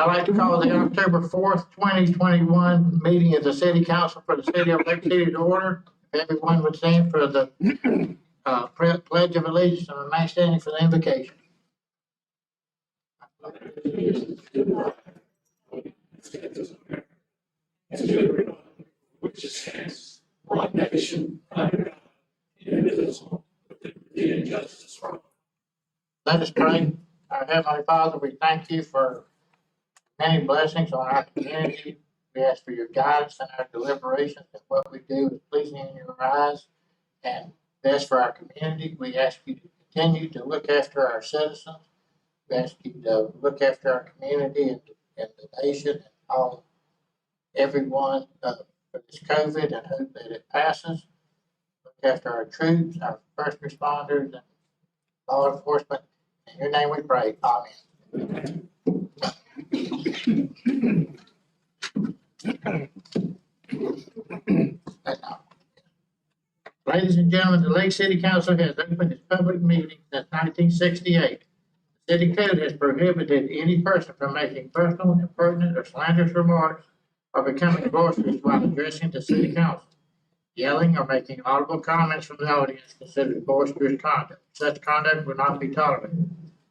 I'd like to call the October 4th, 2021 meeting of the City Council for the City of Lake City to order. If everyone would stand for the Pledge of Allegiance and remain standing for the invocation. Which stands one nation under God, indivisible, with liberty and justice for all. Let us pray. Our Heavenly Father, we thank you for many blessings on our community. We ask for your guidance in our deliberations, that what we do is pleasing in your eyes and best for our community. We ask you to continue to look after our citizens. We ask you to look after our community and the nation and everyone for this COVID, and hope that it passes. Look after our troops, our first responders, and law enforcement. In your name we pray. Amen. Ladies and gentlemen, the Lake City Council has opened its public meeting since 1968. The city code has prohibited any person from making personal, impertinent, or slanderous remarks or becoming boisterous while addressing the city council. Yelling or making audible comments from the audience is considered boisterous conduct. Such conduct will not be tolerated.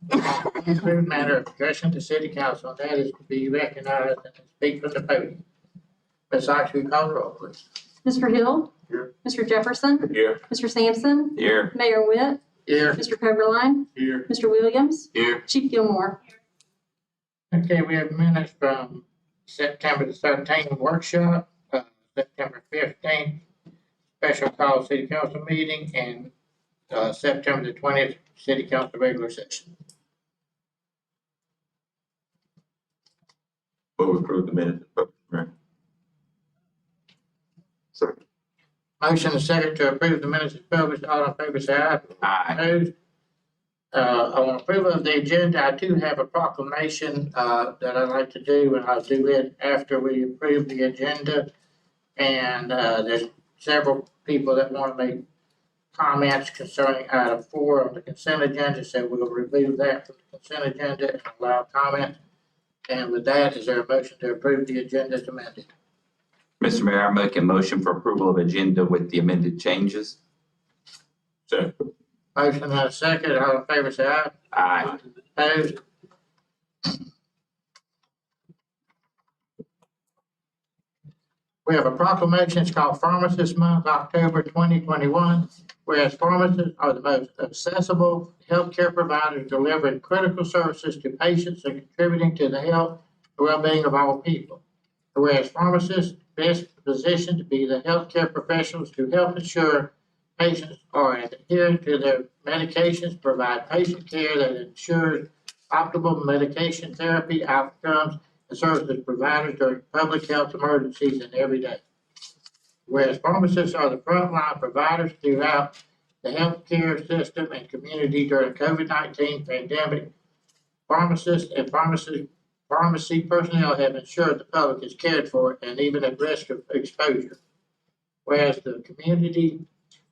The manner of addressing the city council, that is to be recognized and to speak from the podium. Ms. Ox, will you call the roll, please? Mr. Hill. Here. Mr. Jefferson. Here. Mr. Sampson. Here. Mayor Witt. Here. Mr. Coberline. Here. Mr. Williams. Here. Chief Gilmore. Okay, we have minutes from September the 13th workshop, September 15th special call city council meeting, and September the 20th city council regular session. Will we approve the minutes? Right. Second. Motion and second to approve the minutes as published. All in favor say aye. Aye. Opposed? On approval of the agenda, I do have a proclamation that I'd like to do, and I'll do it after we approve the agenda. And there's several people that want to make comments concerning item 4 on the consent agenda, so we'll remove that from the consent agenda and allow comment. And with that, is there a motion to approve the agenda as amended? Mr. Mayor, I make a motion for approval of agenda with the amended changes. Second. Motion and a second. All in favor say aye. Aye. Opposed? We have a proclamation. It's called Pharmacist Month, October 2021. Whereas pharmacists are the most accessible healthcare providers delivering critical services to patients and contributing to the health and well-being of all people. Whereas pharmacists best positioned to be the healthcare professionals to help ensure patients are adhering to their medications, provide patient care that ensures optimal medication therapy outcomes, and serves as providers during public health emergencies and every day. Whereas pharmacists are the frontline providers throughout the healthcare system and community during the COVID-19 pandemic, pharmacists and pharmacy personnel have ensured the public is cared for and even at risk of exposure. Whereas the community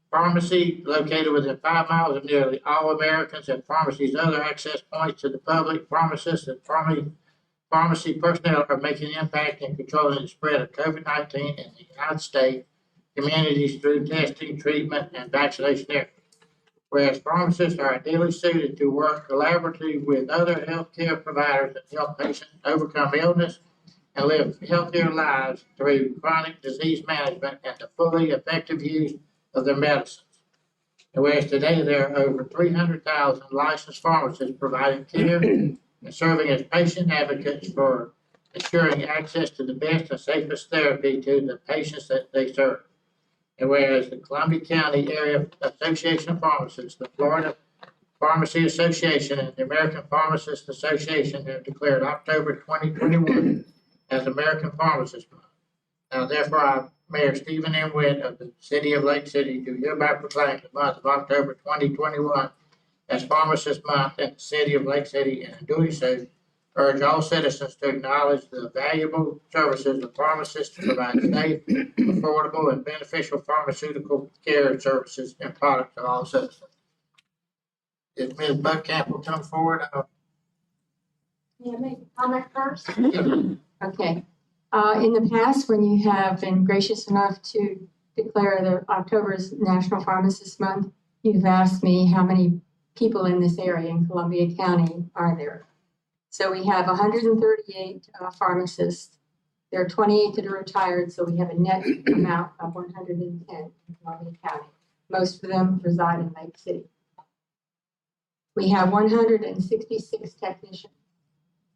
pharmacy located within 5 miles of nearly all Americans and pharmacy's other access points to the public, pharmacists and pharmacy personnel are making an impact in controlling the spread of COVID-19 in the United States communities through testing, treatment, and vaccination efforts. Whereas pharmacists are ideally suited to work collaboratively with other healthcare providers and help patients overcome illness and live healthier lives through chronic disease management and the fully effective use of their medicines. And whereas today there are over 300,000 licensed pharmacists providing care and serving as patient advocates for ensuring access to the best and safest therapy to the patients that they serve. And whereas the Columbia County Area Association of Pharmacists, the Florida Pharmacy Association, and the American Pharmacists Association have declared October 2021 as American Pharmacist Month. Now therefore, I, Mayor Stephen M. Witt of the City of Lake City, do hereby proclaim the month of October 2021 as Pharmacist Month in the City of Lake City, and in doing so, urge all citizens to acknowledge the valuable services of pharmacists to provide safe, affordable, and beneficial pharmaceutical care services and products to all citizens. If Ms. Buckamp will come forward, May I make a comment first? Okay. In the past, when you have been gracious enough to declare the October's National Pharmacist Month, you've asked me how many people in this area in Columbia County are there. So we have 138 pharmacists. There are 28 that are retired, so we have a net amount of 110 in Columbia County. Most of them reside in Lake City. We have 166 technicians.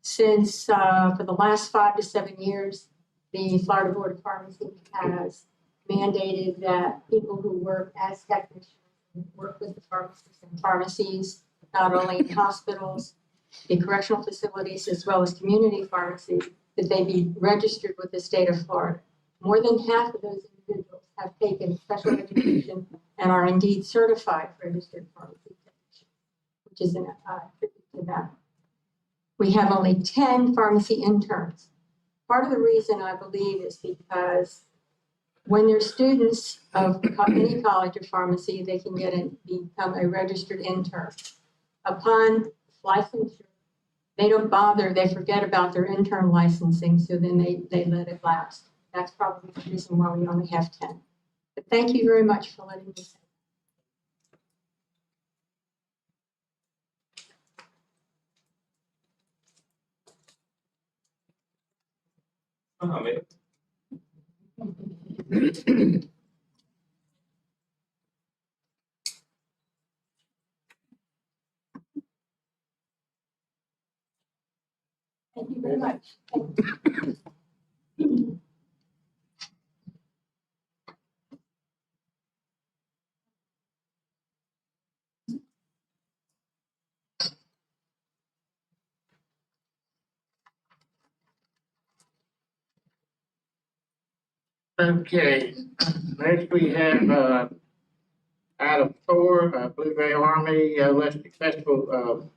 Since, for the last 5 to 7 years, the Florida Board of Pharmacy has mandated that people who work as technicians work with the pharmacists in pharmacies, not only in hospitals, the correctional facilities, as well as community pharmacies, that they be registered with the state of Florida. More than half of those individuals have taken special education and are indeed certified registered pharmacy technicians, which is an tribute to them. We have only 10 pharmacy interns. Part of the reason I believe is because when they're students of any college or pharmacy, they can become a registered intern. Upon licensure, they don't bother, they forget about their intern licensing, so then they let it lapse. That's probably the reason why we only have 10. But thank you very much for letting me say. Comment. Thank you very much. Okay, next we have, item 4, Blueberry Army, Elastic Festival,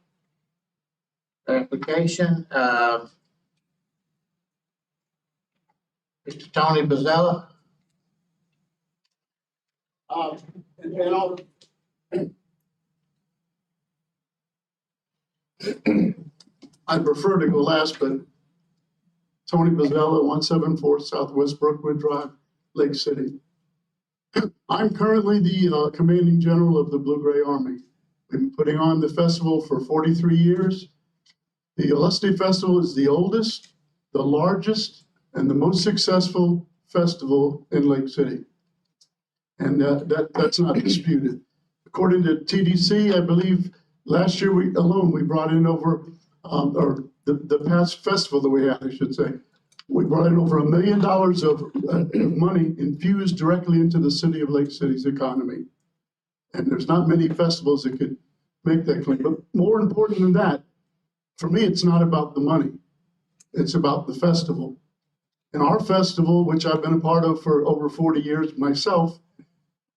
application, Mr. Tony Bozzella. I prefer to go last, but Tony Bozzella, 174 Southwest Brookwood Drive, Lake City. I'm currently the commanding general of the Blue-Gray Army. We've been putting on the festival for 43 years. The Elastic Festival is the oldest, the largest, and the most successful festival in Lake City. And that's not disputed. According to TDC, I believe last year we brought in over, or the past festival that we had, I should say, we brought in over $1 million of money infused directly into the city of Lake City's economy. And there's not many festivals that could make that claim. But more important than that, for me, it's not about the money. It's about the festival. And our festival, which I've been a part of for over 40 years myself,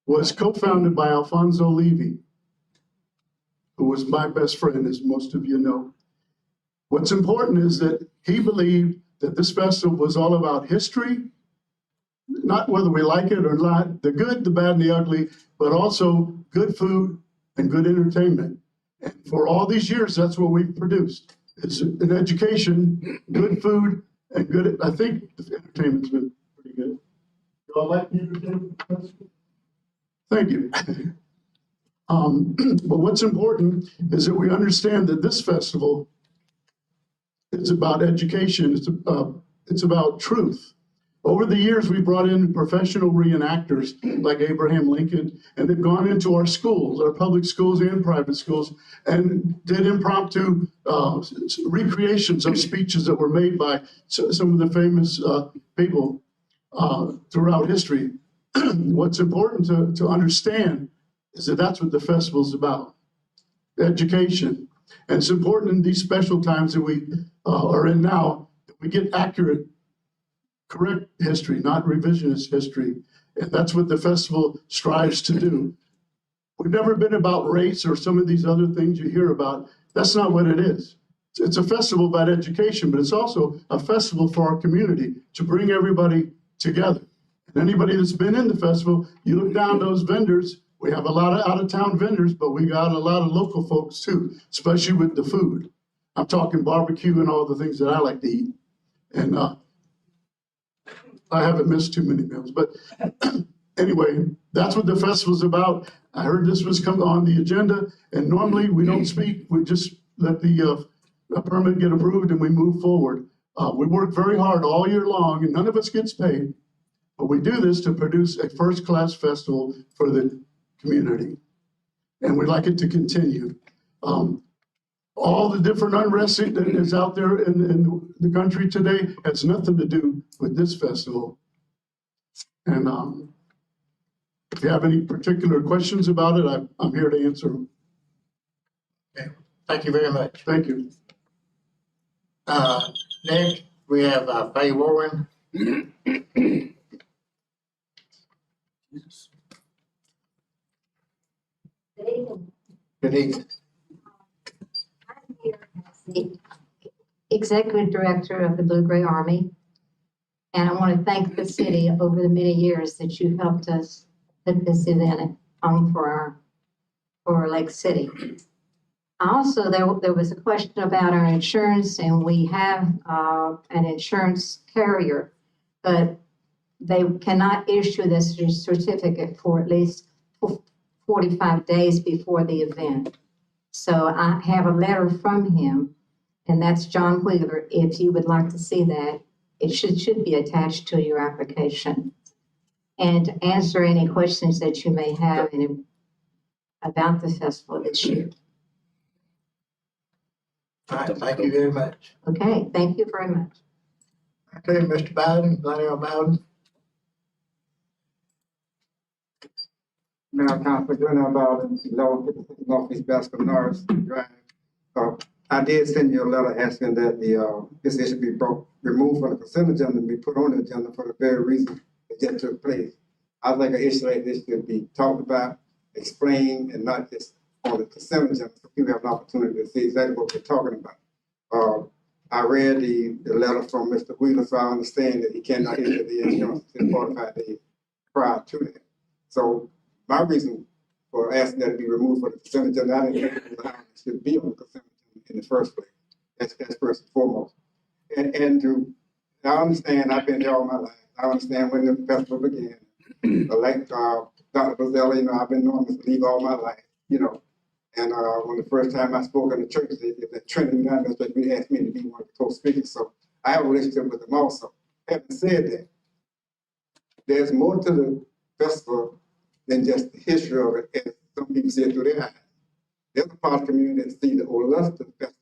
was co-founded by Alfonso Levy, who was my best friend, as most of you know. What's important is that he believed that this festival was all about history, not whether we like it or not, the good, the bad, and the ugly, but also good food and good entertainment. And for all these years, that's what we've produced. It's an education, good food, and good, I think the entertainment's been pretty good. You all like the entertainment? Thank you. But what's important is that we understand that this festival is about education. It's about truth. Over the years, we brought in professional reenactors like Abraham Lincoln, and they've gone into our schools, our public schools and private schools, and did impromptu recreations of speeches that were made by some of the famous people throughout history. What's important to understand is that that's what the festival's about, education. And it's important in these special times that we are in now, that we get accurate, correct history, not revisionist history. And that's what the festival strives to do. We've never been about race or some of these other things you hear about. That's not what it is. It's a festival about education, but it's also a festival for our community to bring everybody together. And anybody that's been in the festival, you look down those vendors, we have a lot of out-of-town vendors, but we got a lot of local folks too, especially with the food. I'm talking barbecue and all the things that I like to eat. And I haven't missed too many meals, but anyway, that's what the festival's about. I heard this was come on the agenda, and normally we don't speak. We just let the permit get approved and we move forward. We work very hard all year long and none of us gets paid, but we do this to produce a first-class festival for the community. And we'd like it to continue. All the different unrest that is out there in the country today has nothing to do with this festival. And if you have any particular questions about it, I'm here to answer them. Okay. Thank you very much. Thank you. Next, we have Faye Warren. Good evening. I'm here as the Executive Director of the Blue Gray Army. And I want to thank the city over the many years that you helped us put this event on for Lake City. Also, there was a question about our insurance, and we have an insurance carrier, but they cannot issue this certificate for at least 45 days before the event. So I have a letter from him, and that's John Wheeler. If you would like to see that, it should be attached to your application. And to answer any questions that you may have about the festival this year. All right, thank you very much. Okay, thank you very much. Okay, Mr. Bowden, Lionel Bowden. Mayor Council, Glenn Bowden, 1156 Northeast Baskin Norris Drive. I did send you a letter asking that this issue be removed from the consent agenda and be put on the agenda for the very reason it just took place. I think an issue like this should be talked about, explained, and not just on the consent agenda, so people have an opportunity to see exactly what we're talking about. I read the letter from Mr. Wheeler, so I understand that he cannot issue the insurance in 45 days prior to that. So my reason for asking that it be removed from the consent agenda, I didn't think it should be on the consent agenda in the first place. That's first and foremost. I understand, I've been there all my life. I understand when the festival began. Like Dr. Bozella, I've been knowing Mr. Lee all my life, And when the first time I spoke in the church, the Trinity United Methodist asked me to be one of the co-speakers. So I have a relationship with them also. Having said that, there's more to the festival than just the history of it, as some people see it through their eyes. There's a part of the community that see the Olustee Festival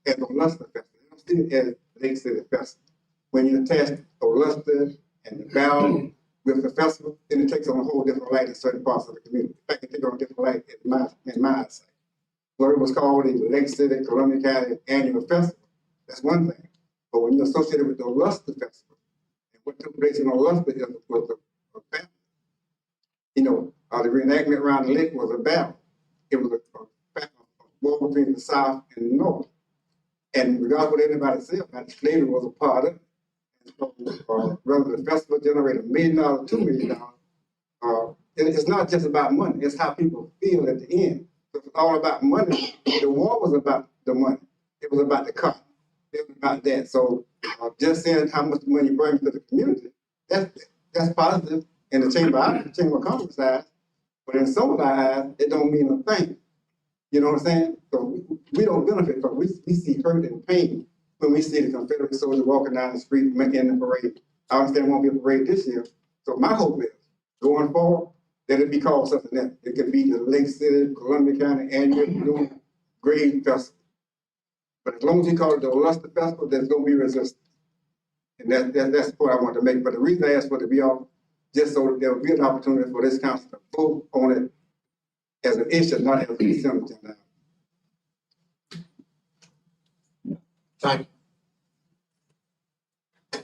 as Olustee Festival. They don't see it as Lake City Festival. When you attach Olustee and the bell with the festival, then it takes on a whole different light in certain parts of the community. In fact, it takes on a different light in my eyesight. Where it was called the Lake City, Columbia County Annual Festival, that's one thing. But when you associate it with the Olustee Festival, and what took place in Olustee was a battle. The reenactment around the lake was a battle. It was a war between the South and the North. And regardless of what anybody said about it, slavery was a part of it. And so, whether the festival generated $1 million, $2 million, it's not just about money, it's how people feel at the end. If it's all about money, the war was about the money. It was about the cotton. It was about that. So just saying how much money brings to the community, that's positive in the Chamber of Commerce eyes, but in some of our eyes, it don't mean a thing. You know what I'm saying? So we don't benefit from it. We see hurt and pain when we see the Confederate soldiers walking down the street making the parade. I understand it won't be a parade this year. So my hope is, going forward, that it be called something else. It could be the Lake City, Columbia County Annual Grade Festival. But as long as you call it the Olustee Festival, there's going to be resistance. And that's the point I want to make. But the reason I asked for it to be off, just so that there will be an opportunity for this council to vote on it as an issue, not as a consent agenda. Thank you.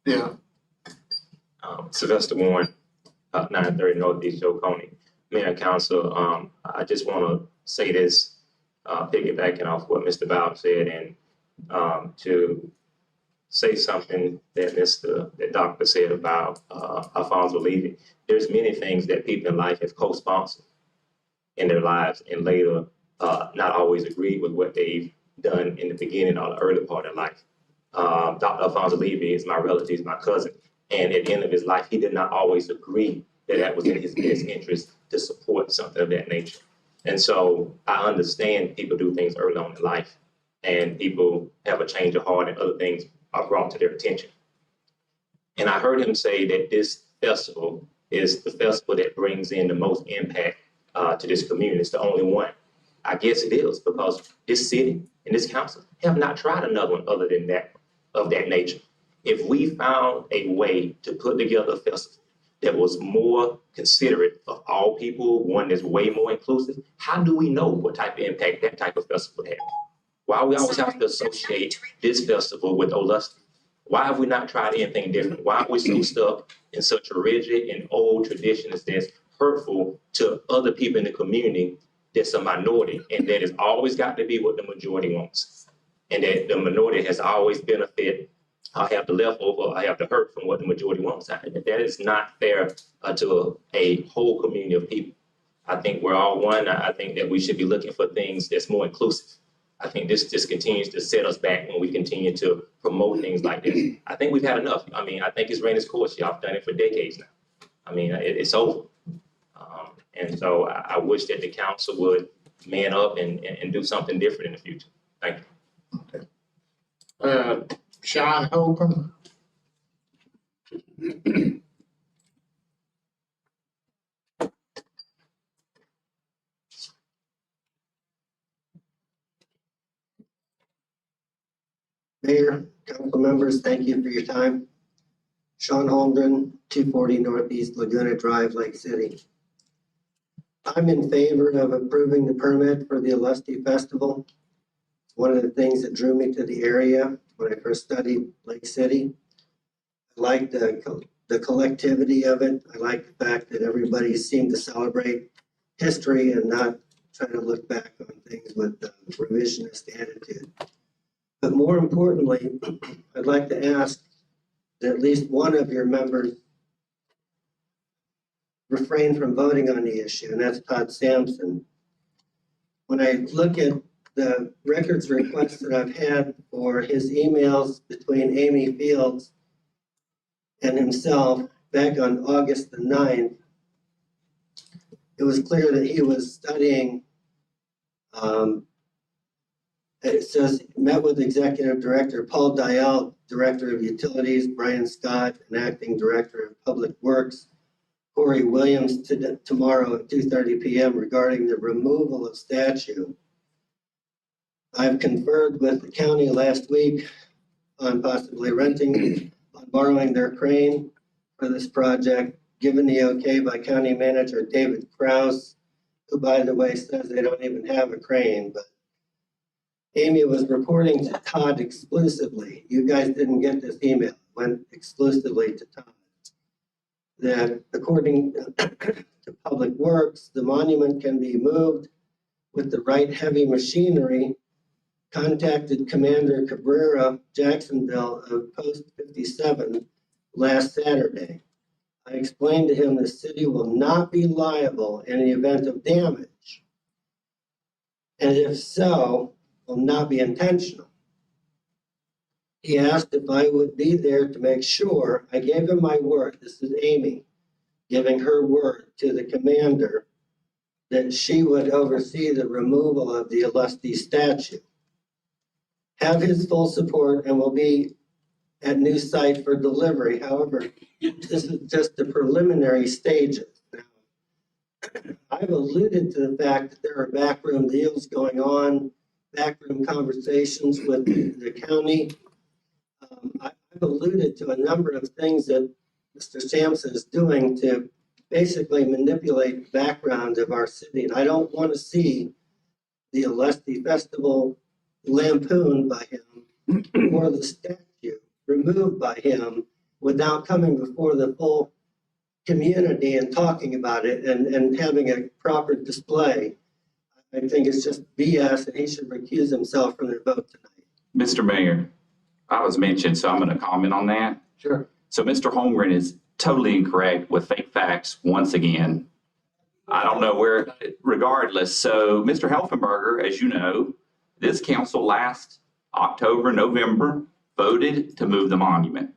Yeah. Sylvester Warren, 930 Northeast Oconee. Mayor and Council, I just want to say this, piggybacking off what Mr. Bowden said, and to say something that Dr. said about Alfonso Levy. There's many things that people in life have co-sponsored in their lives and later not always agreed with what they've done in the beginning or the early part of life. Dr. Alfonso Levy is my relative, he's my cousin. And at the end of his life, he did not always agree that that was in his best interest to support something of that nature. And so I understand people do things early on in life and people have a change of heart and other things are brought to their attention. And I heard him say that this festival is the festival that brings in the most impact to this community. It's the only one. I guess it is because this city and this council have not tried another one other than that, of that nature. If we found a way to put together a festival that was more considerate of all people, one that's way more inclusive, how do we know what type of impact that type of festival would have? Why we always have to associate this festival with Olusty? Why have we not tried anything different? Why are we so stuck in such a rigid and old traditions that's hurtful to other people in the community that's a minority, and that has always got to be what the majority wants? And that the minority has always benefit, have the leftover, have the hurt from what the majority wants. That is not fair to a whole community of people. I think we're all one. I think that we should be looking for things that's more inclusive. I think this just continues to set us back when we continue to promote things like this. I think we've had enough. I mean, I think it's ran its course. Y'all have done it for decades now. I mean, it's over. And so I wish that the council would man up and do something different in the future. Thank you. Sean Holcomb. Mayor, council members, thank you for your time. Sean Holmgren, 240 Northeast Laguna Drive, Lake City. I'm in favor of approving the permit for the Olusty Festival. One of the things that drew me to the area when I first studied Lake City. I like the collectivity of it. I like the fact that everybody seemed to celebrate history and not try to look back on things with a revisionist attitude. But more importantly, I'd like to ask that at least one of your members refrain from voting on the issue, and that's Todd Sampson. When I look at the records requests that I've had for his emails between Amy Fields and himself back on August the 9th, it was clear that he was studying. It says, met with Executive Director Paul Dial, Director of Utilities, Brian Scott, and Acting Director of Public Works, Corey Williams, tomorrow at 2:30 p.m. regarding the removal of statue. I've conferred with the county last week on possibly borrowing their crane for this project, given the okay by County Manager David Krause, who, by the way, says they don't even have a crane, but Amy was reporting to Todd exclusively. You guys didn't get this email, it went exclusively to Todd. That according to Public Works, the monument can be moved with the right heavy machinery. Contacted Commander Cabrera Jacksonville of Post 57 last Saturday. I explained to him the city will not be liable in the event of damage. And if so, will not be intentional. He asked if I would be there to make sure. I gave him my word. This is Amy giving her word to the commander that she would oversee the removal of the Olusty statue. Have his full support and will be at new site for delivery. However, this is just the preliminary stages. Now, I've alluded to the fact that there are backroom deals going on, backroom conversations with the county. I've alluded to a number of things that Mr. Sampson is doing to basically manipulate the background of our city. And I don't want to see the Olusty Festival lampooned by him or the statue removed by him without coming before the full community and talking about it and having a proper display. I think it's just BS and he should recuse himself from the vote tonight. Mr. Mayor, I was mentioned, so I'm going to comment on that. Sure. So Mr. Holmgren is totally incorrect with fake facts once again. I don't know where, regardless. So Mr. Helfenberger, as you know, This council last October, November voted to move the monument.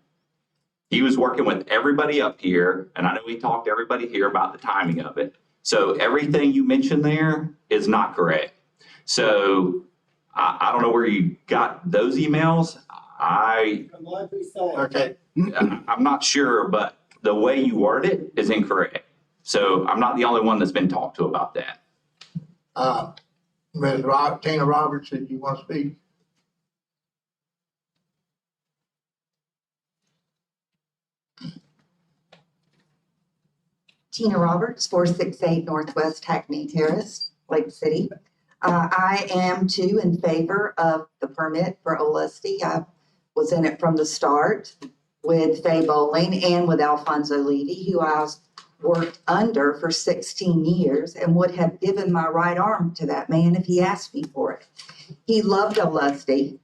He was working with everybody up here, and I know he talked to everybody here about the timing of it. So everything you mentioned there is not correct. So I don't know where you got those emails. Okay, I'm not sure, but the way you word it is incorrect. So I'm not the only one that's been talked to about that. Ms. Tina Roberts, did you want to speak? Tina Roberts, 468 Northwest Hackney Terrace, Lake City. I am too in favor of the permit for Old Lusty. I was in it from the start with Faye Bowling and with Alfonso Levy, who I worked under for 16 years and would have given my right arm to that man if he asked me for it. He loved Old Lusty.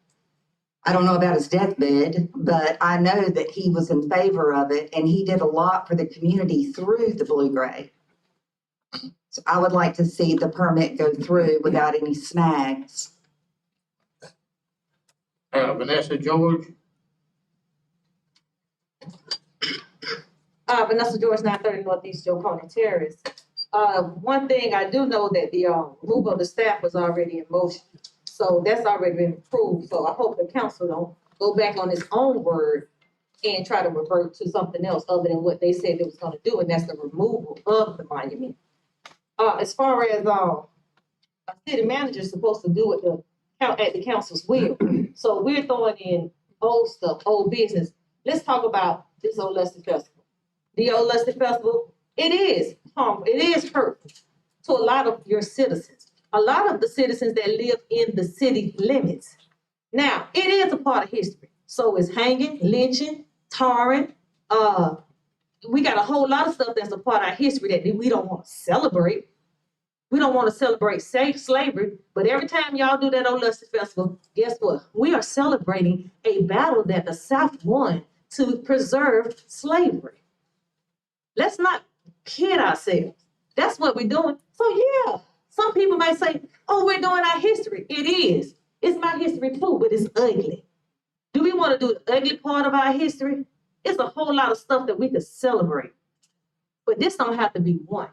I don't know about his deathbed, but I know that he was in favor of it and he did a lot for the community through the Blue Gray. So I would like to see the permit go through without any snags. Vanessa George? Vanessa George, 930 Northeast Joe Terrace. One thing I do know that the removal of the staff was already in motion. So that's already been approved. So I hope the council don't go back on its own word and try to revert to something else other than what they said it was gonna do, and that's the removal of the monument. As far as, a city manager is supposed to do it at the council's will. So we're throwing in old stuff, old business. Let's talk about this Old Lusty Festival. The Old Lusty Festival, it is harmful, it is hurtful to a lot of your citizens. A lot of the citizens that live in the city limits. Now, it is a part of history. So is hanging, lynching, tarring. We got a whole lot of stuff that's a part of our history that we don't want to celebrate. We don't want to celebrate slavery, but every time y'all do that Old Lusty Festival, guess what? We are celebrating a battle that the South won to preserve slavery. Let's not kid ourselves. That's what we're doing. So yeah. Some people might say, oh, we're doing our history. It is. It's my history too, but it's ugly. Do we want to do the ugly part of our history? It's a whole lot of stuff that we could celebrate. But this don't have to be one.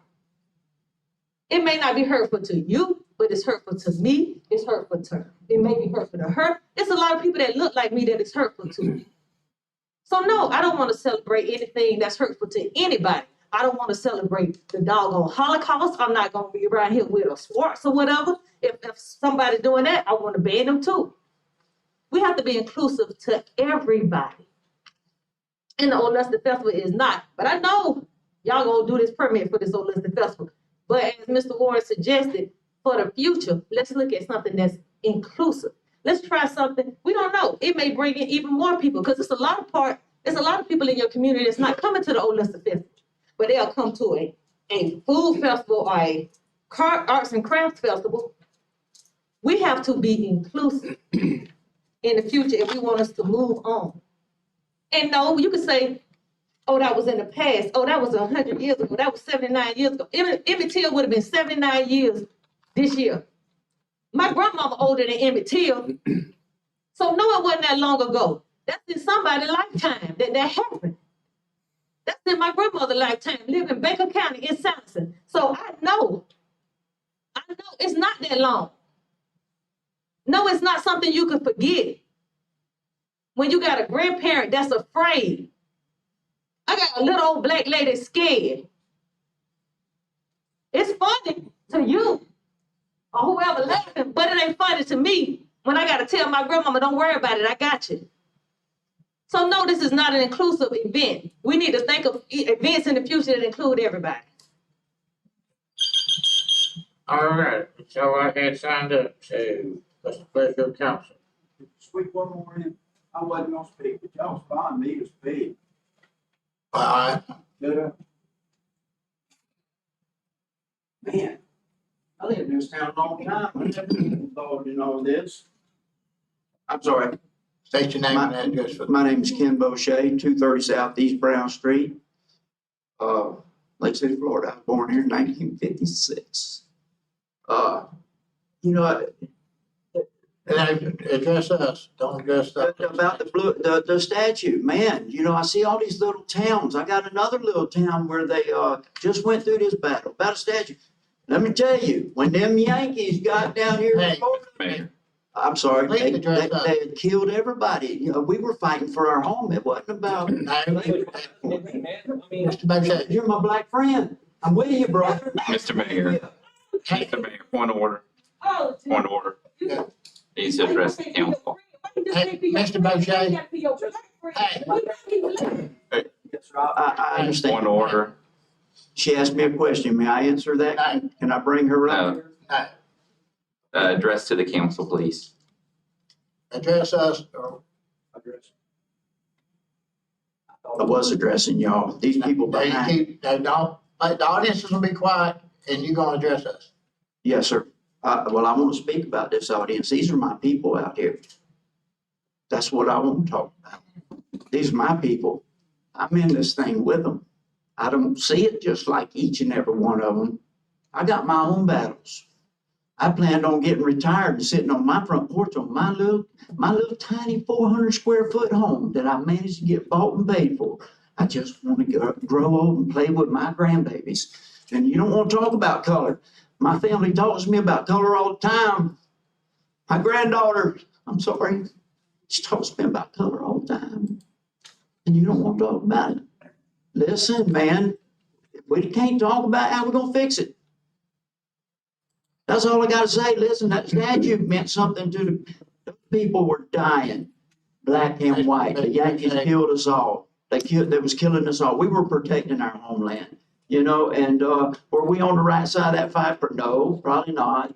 It may not be hurtful to you, but it's hurtful to me. It's hurtful to her. It may be hurtful to her. It's a lot of people that look like me that it's hurtful to. So no, I don't want to celebrate anything that's hurtful to anybody. I don't want to celebrate the doggone Holocaust. I'm not going to be around here with a Swartz or whatever. If somebody doing that, I want to ban them too. We have to be inclusive to everybody. And the Old Lusty Festival is not. But I know y'all going to do this permit for this Old Lusty Festival. But as Mr. Warren suggested, for the future, let's look at something that's inclusive. Let's try something. We don't know. It may bring in even more people because it's a lot of people in your community that's not coming to the Old Lusty Festival. But they'll come to a food festival or a arts and crafts festival. We have to be inclusive in the future if we want us to move on. And no, you can say, oh, that was in the past. Oh, that was 100 years ago. That was 79 years ago. Emmett Till would have been 79 years this year. My grandmama older than Emmett Till. So no, it wasn't that long ago. That's in somebody's lifetime that happened. That's in my grandmother's lifetime, living in Baker County in Sanderson. So I know it's not that long. No, it's not something you can forget. When you got a grandparent that's afraid. I got a little old black lady scared. It's funny to you or whoever laughing, but it ain't funny to me when I got to tell my grandmama, don't worry about it, I got you. So no, this is not an inclusive event. We need to think of events in the future that include everybody. All right, so I had signed up, so what's the pleasure of council? Speak one more in. I wasn't gonna speak, but y'all spying me to speak. All right, Did I? Man, I lived in this town a long time. I never been involved in all this. I'm sorry. state your name and address for the. My name is Ken Bochet, 230 Southeast Brown Street, Lake City, Florida. I was born here in 1956. You know, And they address us, don't address the. About the statue, man, you know, I see all these little towns. I got another little town where they, just went through this battle about a statue. Let me tell you, when them Yankees got down here, Hey, Mayor. I'm sorry, Please they address us. had killed everybody. You know, we were fighting for our home. It wasn't about, No, Mr. Boucher. you're my black friend. I'm with you, brother. Mr. Mayor. Mr. Mayor, point of order, Oh, point of order. Yeah. Needs to address the council. Hey, Mr. Boucher. Hey, I understand. Point of order. She asked me a question. May I answer that? No. Can I bring her up No. here? no, Address to the council, please. address us, or I was addressing y'all. These people they behind. keep, they don't, like, the audience will be quiet, and you're gonna address us. Yes, sir. Well, I want to speak about this audience. These are my people out here. That's what I want to talk about. These are my people. I'm in this thing with them. I don't see it just like each and every one of them. I got my own battles. I planned on getting retired and sitting on my front porch on my little tiny 400 square foot home that I managed to get bought and paid for. I just want to grow old and play with my grandbabies. And you don't want to talk about color. My family talks to me about color all the time. My granddaughter, I'm sorry, she talks to me about color all the time. And you don't want to talk about it. Listen, man, if we can't talk about it, how we gonna fix it? That's all I gotta say. Listen, that statue meant something to the people were dying, black and white. The Yankees killed us all. They was killing us all. We were protecting our homeland, you know, and were we on the right side of that fight? No, probably not.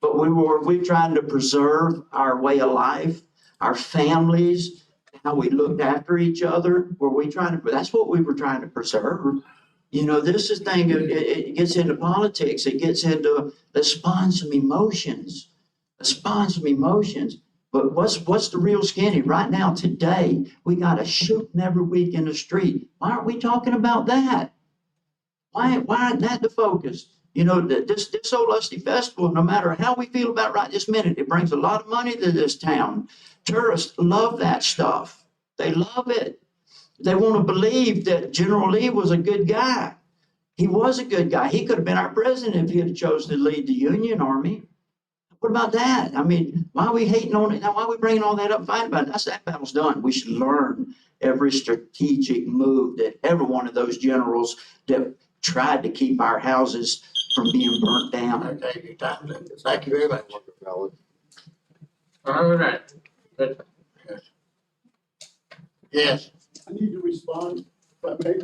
But we trying to preserve our way of life, our families, how we looked after each other. That's what we were trying to preserve. You know, this is thing, it gets into politics. It gets into, let's spawn some emotions. Let's spawn some emotions. But what's the real skinny? Right now, today, we got a shooting every week in the street. Why aren't we talking about that? Why isn't that the focus? You know, this Old Lusty Festival, no matter how we feel about right this minute, it brings a lot of money to this town. Tourists love that stuff. They love it. They want to believe that General Lee was a good guy. He was a good guy. He could have been our president if he had chosen to lead the Union Army. What about that? I mean, why are we hating on it now? Why are we bringing all that up and fighting about it? That battle's done. We should learn every strategic move that every one of those generals that tried to keep our houses from being burnt down. Okay, your time's up. Thank you very much. All right. Yes, I need to respond, if I may.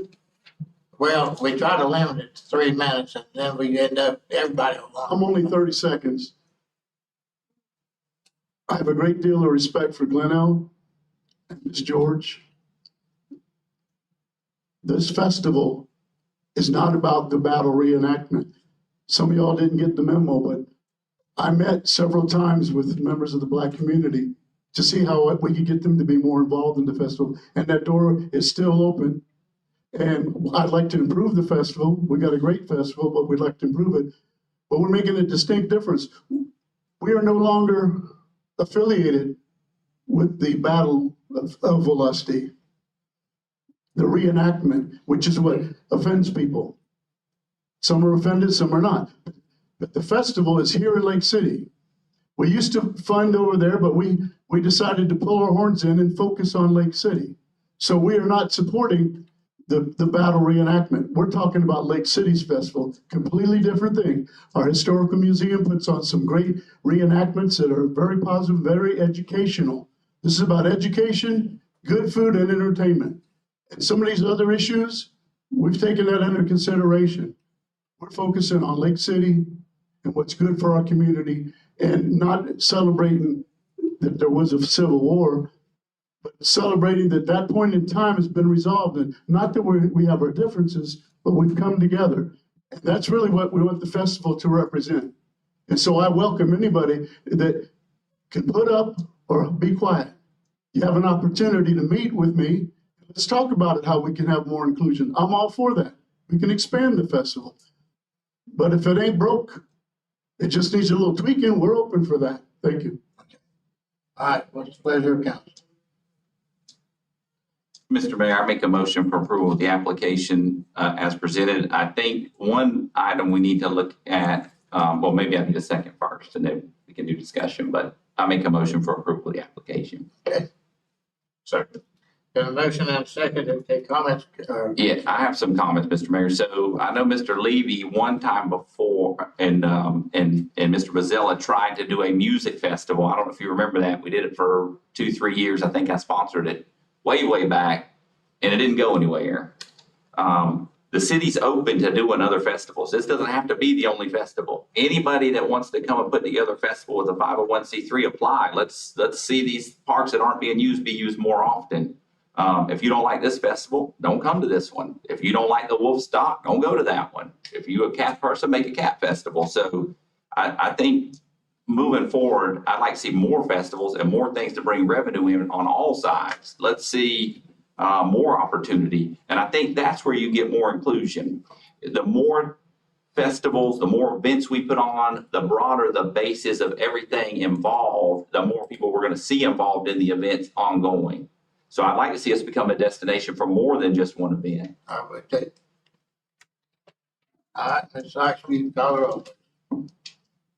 well, we try to limit it to 3 minutes, and then we end up, everybody along. I'm only 30 seconds. I have a great deal of respect for Glenelg and Ms. George. This festival is not about the battle reenactment. Some of y'all didn't get the memo, but I met several times with members of the Black community to see how we could get them to be more involved in the festival. And that door is still open. And I'd like to improve the festival. We got a great festival, but we'd like to improve it. But we're making a distinct difference. We are no longer affiliated with the Battle of Olustee, the reenactment, which is what offends people. Some are offended, some are not. But the festival is here in Lake City. We used to fund over there, but we decided to pull our horns in and focus on Lake City. So we are not supporting the battle reenactment. We're talking about Lake City's festival, completely different thing. Our historical museum puts on some great reenactments that are very positive, very educational. This is about education, good food, and entertainment. And some of these other issues, we've taken that under consideration. We're focusing on Lake City and what's good for our community, and not celebrating that there was a civil war, but celebrating that that point in time has been resolved. And not that we have our differences, but we've come together. And that's really what we want the festival to represent. And so I welcome anybody that can put up or be quiet. You have an opportunity to meet with me. Let's talk about it, how we can have more inclusion. I'm all for that. We can expand the festival. But if it ain't broke, it just needs a little tweaking, we're open for that. Thank you. All right, what's the pleasure of council? Mr. Mayor, I make a motion for approval of the application as presented. I think one item we need to look at, well, maybe I need a second first and then we can do discussion, but I make a motion for approval of the application. Second. Got a motion and a second, to take comments, Yeah, I have some comments, Mr. Mayor. So I know Mr. Levy one time before and Mr. Mazzella tried to do a music festival. I don't know if you remember that. We did it for 2-3 years. I think I sponsored it way back and it didn't go anywhere. The city's open to doing other festivals. This doesn't have to be the only festival. Anybody that wants to come and put together a festival with a 501c3 apply. Let's see these parks that aren't being used be used more often. If you don't like this festival, don't come to this one. If you don't like the wolf stock, don't go to that one. If you're a cat person, make a cat festival. So I think moving forward, I'd like to see more festivals and more things to bring revenue in on all sides. Let's see more opportunity. And I think that's where you get more inclusion. The more festivals, the more events we put on, the broader the basis of everything involved, the more people we're going to see involved in the events ongoing. So I'd like to see us become a destination for more than just one event. I would take. All right, Ms. Sykes, you call the roll.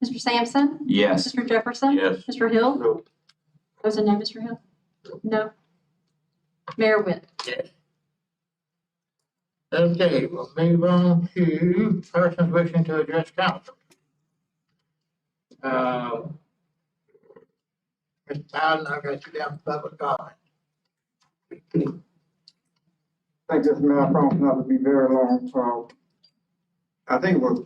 Mr. Sampson? Yes. Mr. Jefferson? Yes. Mr. Hill? No. Was it no, Mr. Hill? No. Mayor Witt? Yes. Okay, we'll move on to persons wishing to address council. Mr. Bowden, I got you down for public comment. Thank you, Mr. Mayor. I promise not to be very long. I think it was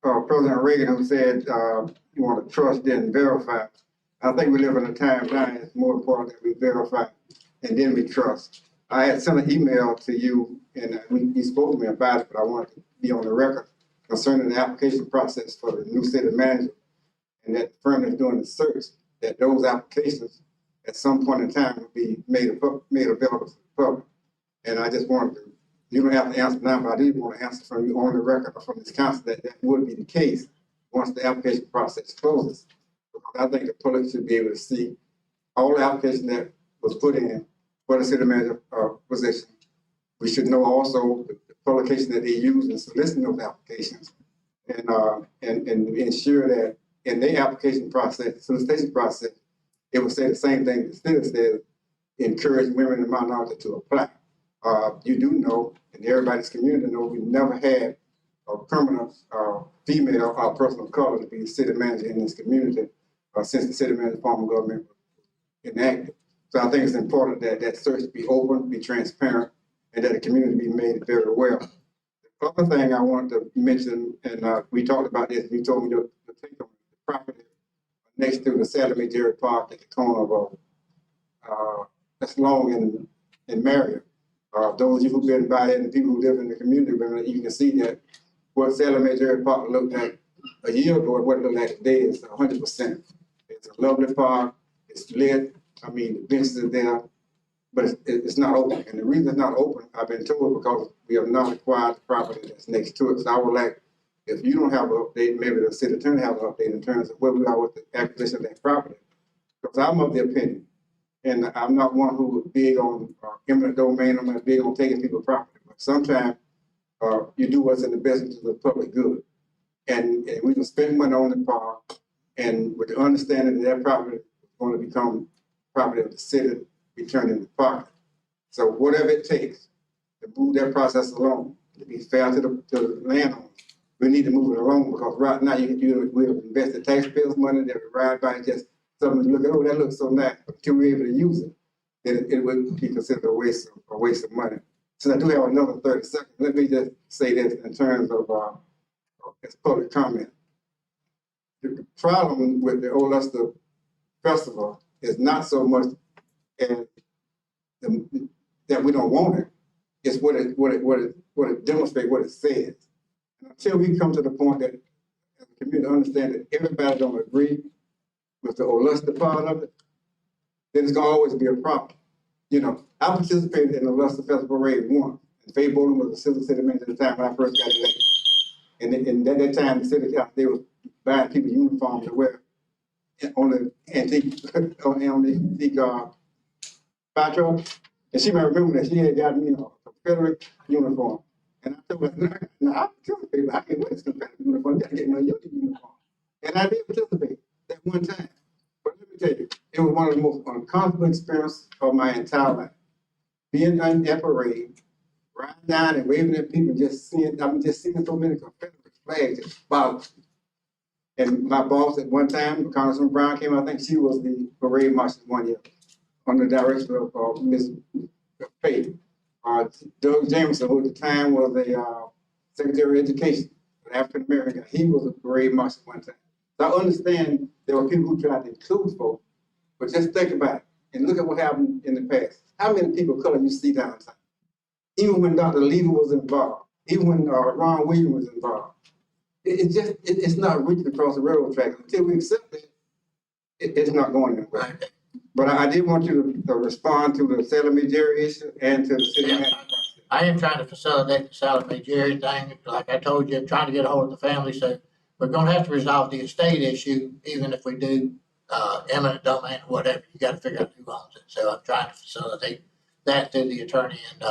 President Reagan who said you want to trust then verify. I think we live in a time now it's more important that we verify and then we trust. I had sent an email to you and you spoke to me about it, but I wanted to be on the record concerning the application process for the new city manager and that the firm that's doing the search, that those applications at some point in time will be made available to the public. And I just wanted to, you don't have to answer now, but I did want to answer from you on the record or from this council that would be the case once the application process closes. Because I think the public should be able to see all the application that was put in for the city manager position. We should know also the publication that they use in soliciting those applications and ensure that in their application process, solicitation process, it will say the same thing the city says, encourage women and minorities to apply. You do know, and everybody's community knows, we never had a permanent female person of color to be the city manager in this community since the city manager form of government was enacted. So I think it's important that that search be open, be transparent, and that the community be made very aware. The other thing I wanted to mention, and we talked about this, you told me to take the property next to the Salome Dairy Park at the corner of that's Long and Marion. Those of you who've been by it and people who live in the community, you can see that what Salome Dairy Park looked like a year ago and what it looked like today is 100%. It's a lovely park, it's lit, I mean, the benches are there, but it's not open. And the reason it's not open, I've been told, because we have not acquired the property that's next to it. So I would like, if you don't have an update, maybe the city attorney has an update in terms of where we are with the acquisition of that property. Because I'm of the opinion, and I'm not one who is big on eminent domain, I'm not big on taking people's property, but sometimes you do what's in the best interest of the public good. And we can spend money on the park, and with the understanding that that property is going to become property of the city, be turned into park. So whatever it takes to move that process along, to be fair to the landowners, we need to move it along, because right now we have invested taxpayers' money that we ride by and just something look at, oh, that looks so nice, but until we're able to use it, then it would be considered a waste of money. So I do have another 30 seconds. Let me just say this in terms of its public comment. The problem with the Old Luster Festival is not so much as that we don't want it. It's what it demonstrates, what it says. And until we come to the point that the community understand that everybody don't agree with the Old Luster part of it, then it's gonna always be a problem. You know, I participated in the Luster Festival Parade once, and Faye Bowling was the city manager at the time when I first got elected. And at that time, the city council, they were buying people uniforms to wear on the antique, on the antique, fire truck. And she might remember that she had got me a Confederate uniform. And I told her, no, I participate, but I can't wear this Confederate uniform, I gotta get my Union uniform. And I did participate that one time. But let me tell you, it was one of the most uncomfortable experiences of my entire life. Being in that parade, riding down and waving at people, just seeing so many Confederate flags just bothering me. And my boss at one time, Congressman Brown came, I think she was the parade marshal one year, under the direction of Ms. Faith. Doug Jameson, who at the time was the Secretary of Education, an African American, he was a parade marshal one time. So I understand there were people who tried to include folks, but just think about it and look at what happened in the past. How many people of color you see downtown? Even when Dr. Levy was involved, even when Ron Williams was involved. It's not reaching across the railroad track. Until we accept it, it's not going anywhere. But I did want you to respond to the Salome Jerry issue and to the city manager process. I am trying to facilitate the Salome Jerry thing. Like I told you, I'm trying to get a hold of the family, so we're gonna have to resolve the estate issue, even if we do, eminent domain or whatever. You gotta figure out who owns it. So I'm trying to facilitate that through the attorney in,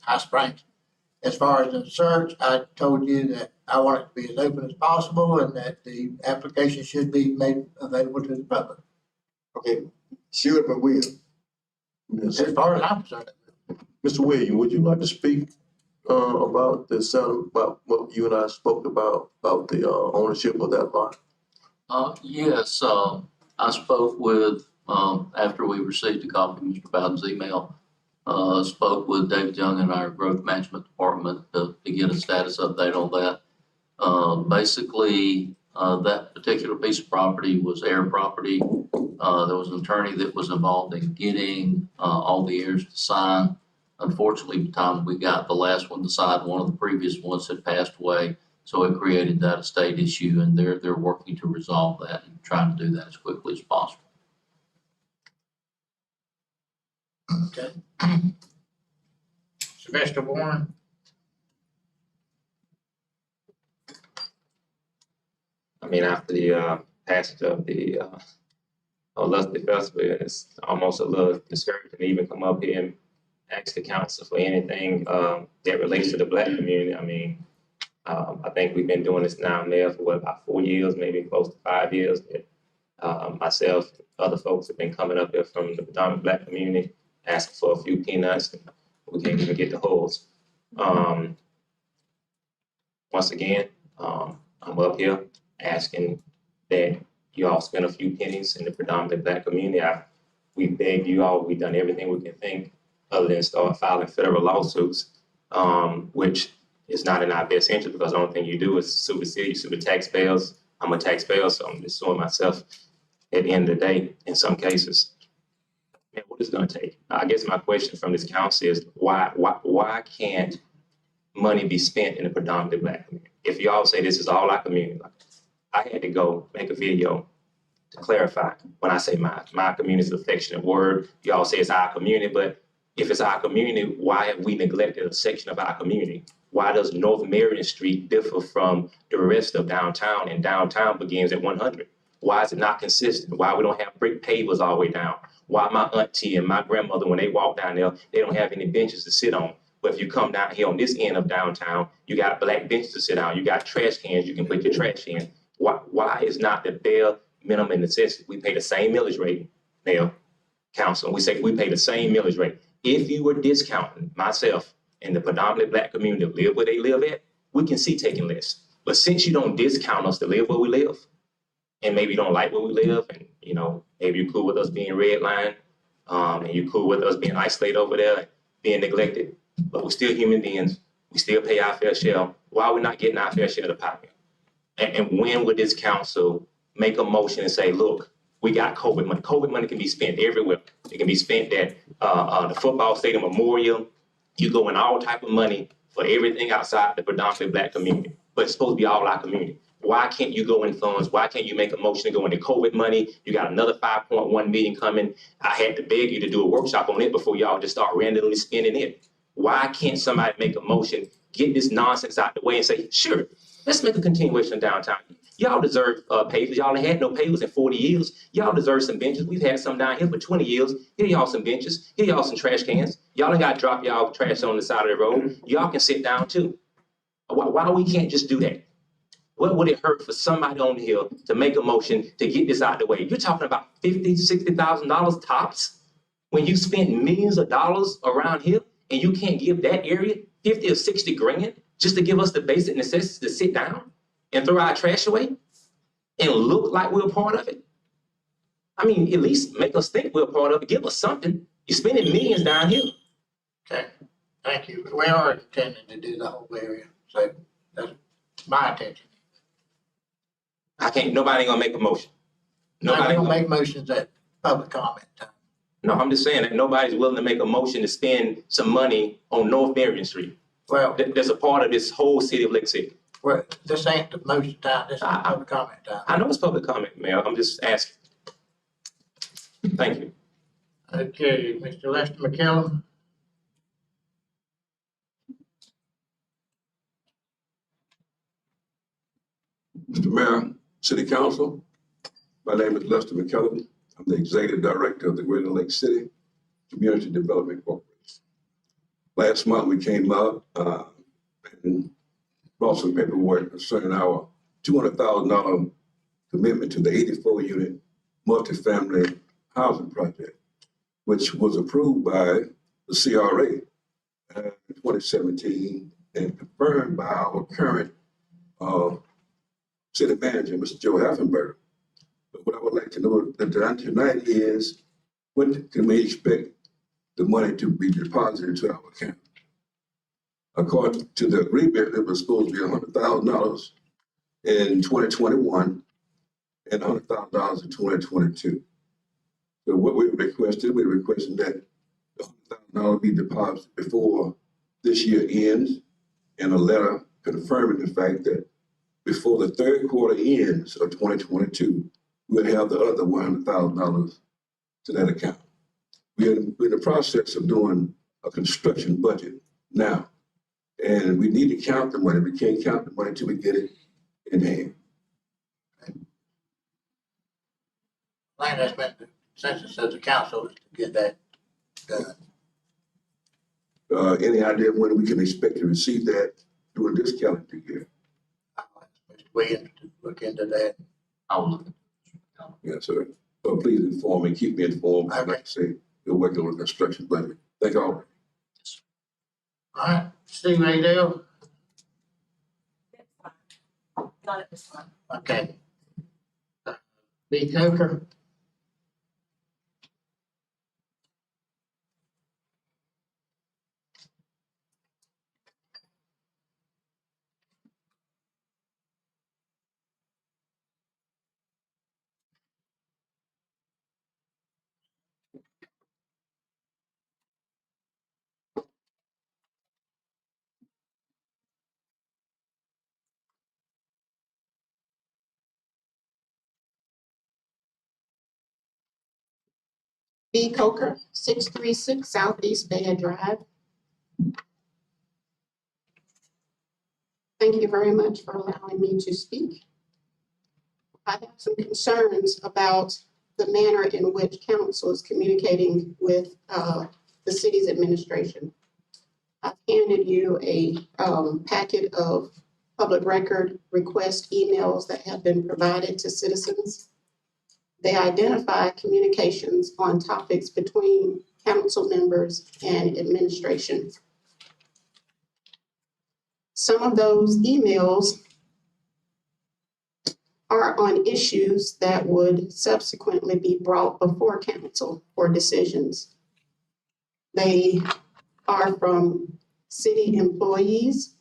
High Springs. As far as the search, I told you that I want it to be as open as possible and that the application should be made available to the public. Okay, sure, but will. As far as I'm concerned. Mr. Williams, would you like to speak about the settlement, about what you and I spoke about the ownership of that lot? Yes, I spoke with, after we received a copy of Mr. Bowden's email, spoke with David Young in our growth management department to get a status update on that. Basically, that particular piece of property was heir property. There was an attorney that was involved in getting all the heirs to sign. Unfortunately, by the time we got the last one to sign, one of the previous ones had passed away. So it created that estate issue, and they're working to resolve that and trying to do that as quickly as possible. Okay. Sylvester Warren. I mean, after the passage of the Lusty Festival, it's almost a little discouraging to even come up here and ask the council for anything that relates to the Black community. I mean, I think we've been doing this now, Mayor, for about 4 years, maybe close to 5 years. Myself, other folks have been coming up here from the predominant Black community, asking for a few peanuts, and we can't even get the holes. Once again, I'm up here asking that you all spend a few pennies in the predominantly Black community. We begged you all, we've done everything we can think other than start filing federal lawsuits, which is not in our best interest, because the only thing you do is sue the city, sue the taxpayers. I'm a taxpayer, so I'm just suing myself at the end of the day in some cases. Man, what is it gonna take? I guess my question from this council is why can't money be spent in the predominantly Black community? If y'all say this is all our community, like, I had to go make a video to clarify when I say my community is an affectionate word. Y'all say it's our community, but if it's our community, why have we neglected a section of our community? Why does North Marion Street differ from the rest of downtown, and downtown begins at 100? Why is it not consistent? Why we don't have brick pavers all the way down? Why my auntie and my grandmother, when they walk down there, they don't have any benches to sit on? But if you come down here on this end of downtown, you got Black benches to sit on. You got trash cans you can put your trash in. Why is not the bare minimum necessity? We pay the same millage rate, Mayor, Council. We say we pay the same millage rate. If you were discounting myself and the predominantly Black community to live where they live at, we can see taking less. But since you don't discount us to live where we live, and maybe you don't like where we live, and maybe you're cool with us being redlined, and you're cool with us being isolated over there, and being neglected, but we're still human beings. We still pay our fair share. Why are we not getting our fair share of the pie? And when would this council make a motion and say, look, we got COVID money. COVID money can be spent everywhere. It can be spent at the football stadium memorial. You go in all type of money for everything outside the predominantly Black community, but it's supposed to be all our community. Why can't you go in funds? Why can't you make a motion to go into COVID money? You got another 5.1 million coming. I had to beg you to do a workshop on it before y'all just start randomly spending it. Why can't somebody make a motion, get this nonsense out the way and say, sure, let's make a continuation of downtown. Y'all deserve pavers. Y'all ain't had no pavers in 40 years. Y'all deserve some benches. We've had some down here for 20 years. Here y'all some benches. Here y'all some trash cans. Y'all ain't got to drop y'all trash on the side of the road. Y'all can sit down too. Why we can't just do that? What would it hurt for somebody on the hill to make a motion to get this out of the way? You're talking about $50,000, $60,000 tops when you spend millions of dollars around here and you can't give that area 50 or 60 grand just to give us the basic necessities to sit down and throw our trash away and look like we're a part of it. I mean, at least make us think we're a part of it. Give us something. You're spending millions down here. Okay, thank you. We are intending to do the whole area, so that's my attention. Nobody gonna make a motion. Nobody gonna make motions at public comment time. No, I'm just saying that nobody's willing to make a motion to spend some money on North Marion Street. Well, That's a part of this whole city of Lake City. well, this ain't the motion time, this is public comment time. I know it's public comment, Mayor. I'm just asking. Thank you. Okay, Mr. Lester McKillum. Mr. Mayor, City Council, my name is Lester McKellum. I'm the Executive Director of the Greater Lake City Community Development Corporation. Last month, we came up and brought some paperwork concerning our $200,000 commitment to the 84-unit multifamily housing project, which was approved by the CRA in 2017 and confirmed by our current city manager, Mr. Joe Haffenberg. But what I would like to know tonight is, when can we expect the money to be deposited into our account? According to the agreement, it was supposed to be $100,000 in 2021 and $100,000 in 2022. So what we requested that the $100,000 be deposited before this year ends, and a letter confirming the fact that before the third quarter ends of 2022, we'll have the other $100,000 to that account. We're in the process of doing a construction budget now, and we need to count the money. We can't count the money until we get it in hand. I think that's been the consensus of the council is to get that done. Any idea when we can expect to receive that during this calendar year? Mr. Williams to look into that. I'll look. Yes, sir. So please inform me, keep me informed. Like I say, we're working on a construction budget. Thank you all. All right, Steve Adele. Not at this time. Okay. B. Coker. B. Coker, 636 Southeast Bay Drive. Thank you very much for allowing me to speak. I have some concerns about the manner in which council is communicating with the city's administration. I've handed you a packet of public record request emails that have been provided to citizens. They identify communications on topics between council members and administration. Some of those emails are on issues that would subsequently be brought before council for decisions. They are from city employees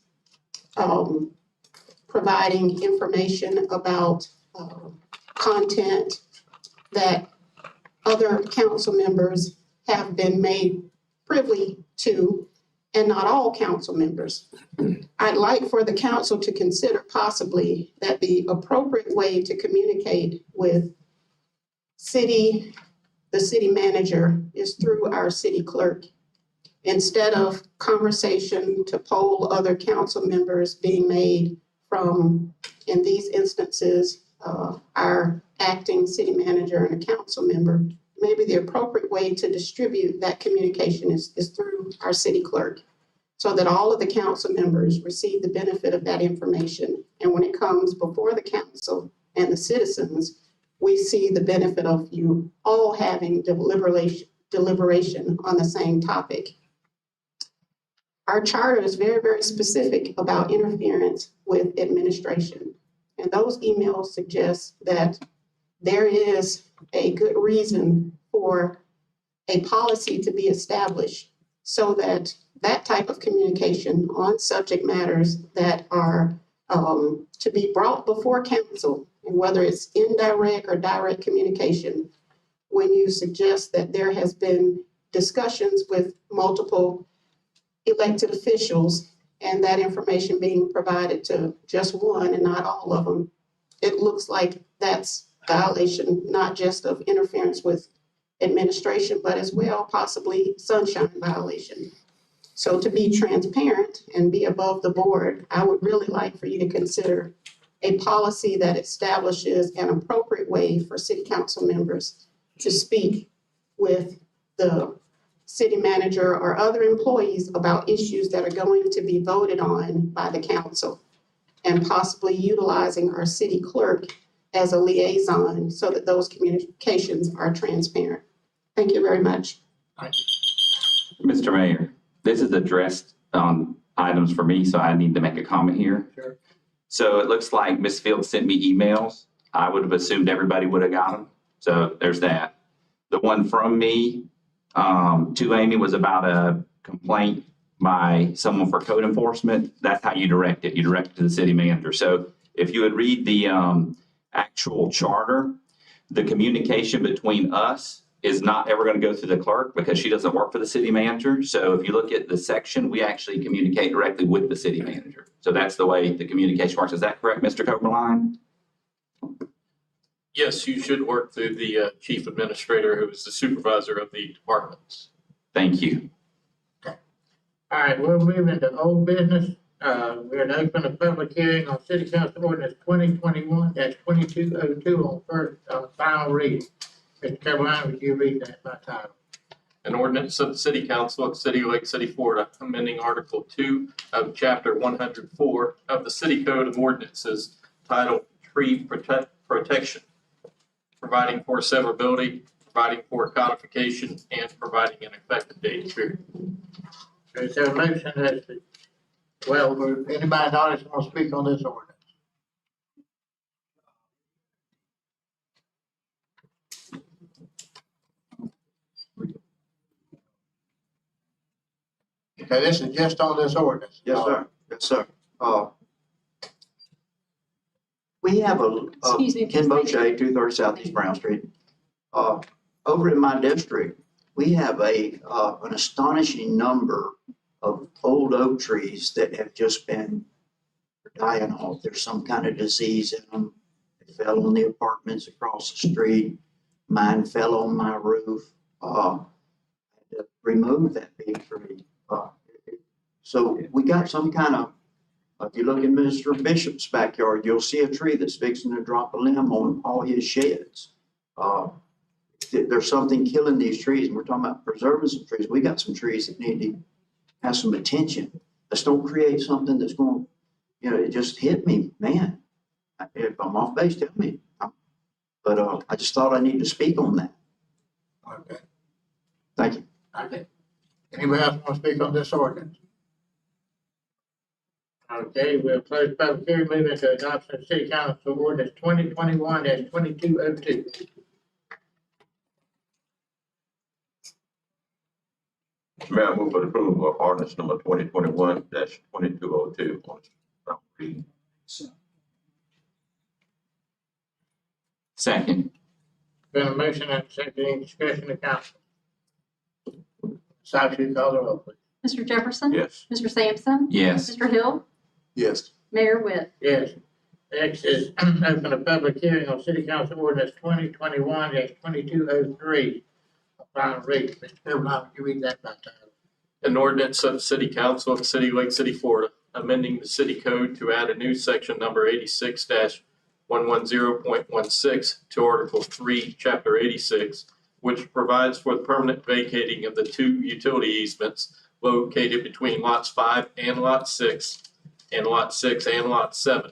providing information about content that other council members have been made privy to, and not all council members. I'd like for the council to consider possibly that the appropriate way to communicate with the city manager is through our city clerk. Instead of conversation to poll other council members being made from, in these instances, our acting city manager and a council member, maybe the appropriate way to distribute that communication is through our city clerk, so that all of the council members receive the benefit of that information. And when it comes before the council and the citizens, we see the benefit of you all having deliberation on the same topic. Our charter is very, very specific about interference with administration. And those emails suggest that there is a good reason for a policy to be established so that that type of communication on subject matters that are to be brought before council, and whether it's indirect or direct communication, when you suggest that there has been discussions with multiple elected officials and that information being provided to just one and not all of them, it looks like that's violation, not just of interference with administration, but as well possibly sunshine violation. So to be transparent and be above the board, I would really like for you to consider a policy that establishes an appropriate way for city council members to speak with the city manager or other employees about issues that are going to be voted on by the council, and possibly utilizing our city clerk as a liaison so that those communications are transparent. Thank you very much. Mr. Mayor, this is addressed items for me, so I need to make a comment here. Sure. So it looks like Ms. Fields sent me emails. I would have assumed everybody would have got them. So there's that. The one from me to Amy was about a complaint by someone for code enforcement. That's how you direct it. You direct it to the city manager. So if you would read the actual charter, the communication between us is not ever going to go through the clerk because she doesn't work for the city manager. So if you look at the section, we actually communicate directly with the city manager. So that's the way the communication works. Is that correct, Mr. Coberline? Yes, you should work through the chief administrator, who is the supervisor of the departments. Thank you. All right, we'll move into old business. We're going to open a public hearing on City Council Ordinance 2021-2202 on first, final reading. Mr. Coberline, would you read that by title? An ordinance of the City Council of City Lake City, Florida, amending Article 2 of Chapter 104 of the City Code of Ordinances titled Tree Protection, providing for severability, providing for codification, and providing an effective date. Is there a motion as to, well, anybody in the audience want to speak on this ordinance? Okay, this is just on this ordinance. Yes, sir. Yes, sir. We have Excuse me, Ken please. Bochet, 230 Southeast Brown Street. Over in my district, we have an astonishing number of old oak trees that have just been dying off. There's some kind of disease in them. They fell on the apartments across the street. Mine fell on my roof. I had to remove that big tree. So we got some kind of, if you look in Mr. Bishop's backyard, you'll see a tree that's fixing to drop a limb on all his sheds. There's something killing these trees, and we're talking about preserving some trees. We got some trees that need to have some attention. Let's don't create something that's going, it just hit me, man. If I'm off base, tell me. But I just thought I need to speak on that. Okay. Thank you. Okay. Anybody else want to speak on this ordinance? Okay, we'll close public hearing, move into adoption of City Council Ordinance 2021-2202. Mayor, I move for the approval of ordinance number 2021-2202 on its final reading. Second. Been a motion and a second, any discussion of council? South, you call the roll, please. Mr. Jefferson? Yes. Mr. Sampson? Yes. Mr. Hill? Yes. Mayor Witt? Yes. Next is open a public hearing on City Council Ordinance 2021-2203. Final reading. Mr. Coberline, would you read that by title? An ordinance of the City Council of City Lake City, Florida, amending the city code to add a new section number 86-110.16 to Article 3, Chapter 86, which provides for the permanent vacating of the 2 utility easements located between lots 5 and lot 6, and lot 6 and lot 7.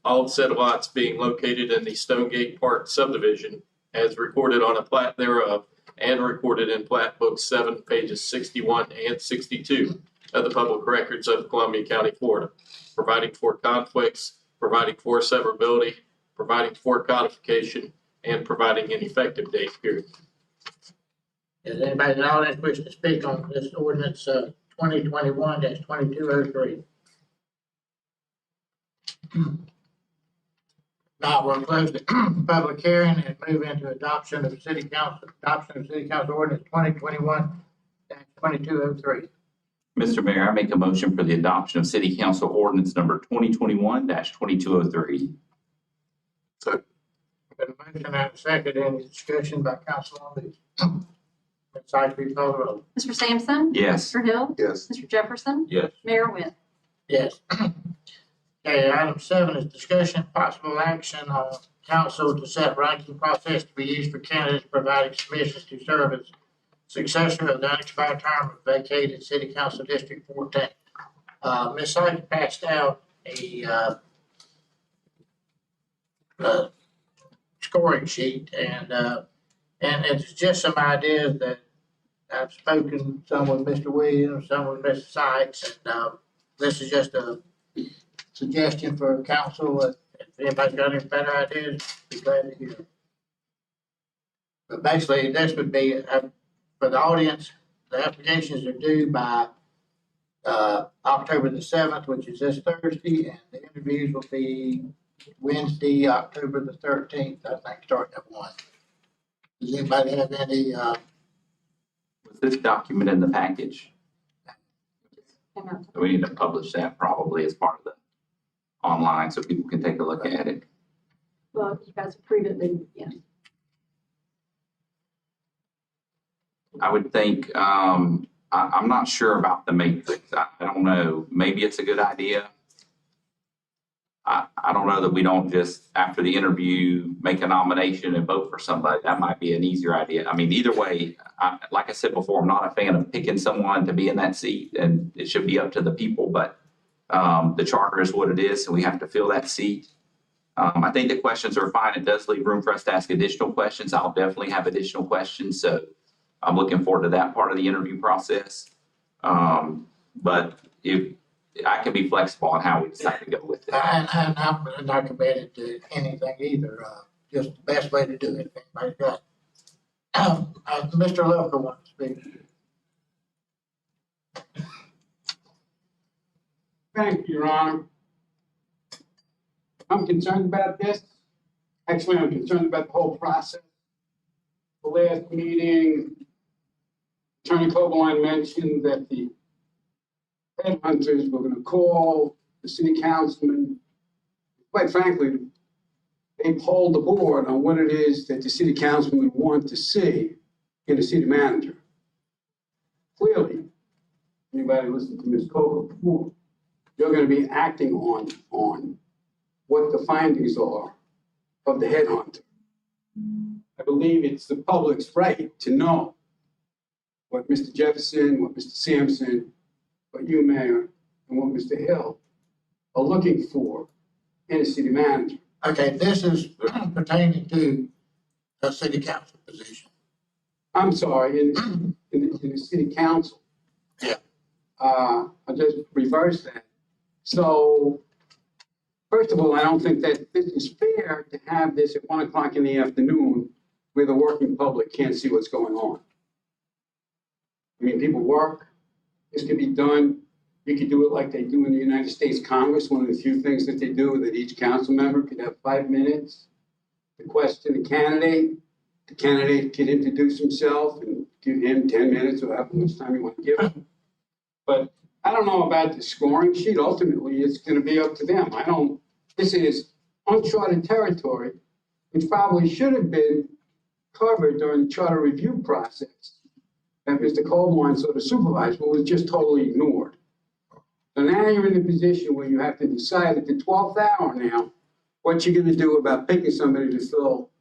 All said lots being located in the Stonegate Park subdivision as recorded on a plat thereof and recorded in Plat Book 7, pages 61 and 62 of the public records of Columbia County, Florida, providing for conflicts, providing for severability, providing for codification, and providing an effective date period. Is anybody in the audience wish to speak on this ordinance, 2021-2203? Now, we'll close the public hearing and move into adoption of city council ordinance 2021-2203. Mr. Mayor, I make a motion for the adoption of city council ordinance number 2021-2203. Been a motion and a second. Any discussion by council on these? Ms. Sykes, please call the roll. Mr. Sampson? Yes. Mr. Hill? Yes. Mr. Jefferson? Yes. Mayor Winn? Yes. Okay, item 7 is discussion, possible action on council to set ranking process to be used for candidates providing submissions to serve as successor of the unexpired term of vacated city council district 14. Ms. Sykes passed out a scoring sheet and it's just some ideas that I've spoken, some with Mr. Williams, some with Mr. Sykes, and this is just a suggestion for council. If anybody's got any better ideas, be glad to hear. But basically, this would be, for the audience, the applications are due by October the 7th, which is this Thursday, and the interviews will be Wednesday, October the 13th, I think, starting at 1. Does anybody have any, Was this document in the package? So we need to publish that probably as part of the online so people can take a look at it. Well, if you guys approve it, then yes. I would think, I'm not sure about the matrix. I don't know. Maybe it's a good idea. I don't know that we don't just, after the interview, make a nomination and vote for somebody. That might be an easier idea. I mean, either way, like I said before, I'm not a fan of picking someone to be in that seat, and it should be up to the people, but the charter is what it is, so we have to fill that seat. I think the questions are fine. It does leave room for us to ask additional questions. I'll definitely have additional questions, so I'm looking forward to that part of the interview process. But if I can be flexible on how we decide to go with it. and I'm not committed to anything either, just the best way to do it, if anybody's got. Mr. Lilka wants to speak. Thank you, Your Honor. I'm concerned about this. Actually, I'm concerned about the whole process. The last meeting, Attorney Cobaline mentioned that the headhunters were going to call the city councilman. Quite frankly, they polled the board on what it is that the city councilman would want to see in a city manager. Clearly, anybody listened to Ms. Coker before, you're going to be acting on what the findings are of the headhunter. I believe it's the public's right to know what Mr. Jefferson, what Mr. Sampson, what you, Mayor, and what Mr. Hill are looking for in a city manager. Okay, this is pertaining to a city council position. I'm sorry, in the city council. Yeah. I'll just reverse that. So, first of all, I don't think that this is fair to have this at 1 o'clock in the afternoon where the working public can't see what's going on. I mean, people work. This could be done. You could do it like they do in the United States Congress. One of the few things that they do that each council member could have 5 minutes to question the candidate. The candidate can introduce himself and give him 10 minutes or however much time you want to give him. But I don't know about the scoring sheet. Ultimately, it's going to be up to them. This is uncharted territory, which probably should have been covered during the charter review process that Mr. Coleman sort of supervised, but was just totally ignored. So now you're in a position where you have to decide at the 12th hour now, what you're gonna do about picking somebody to fill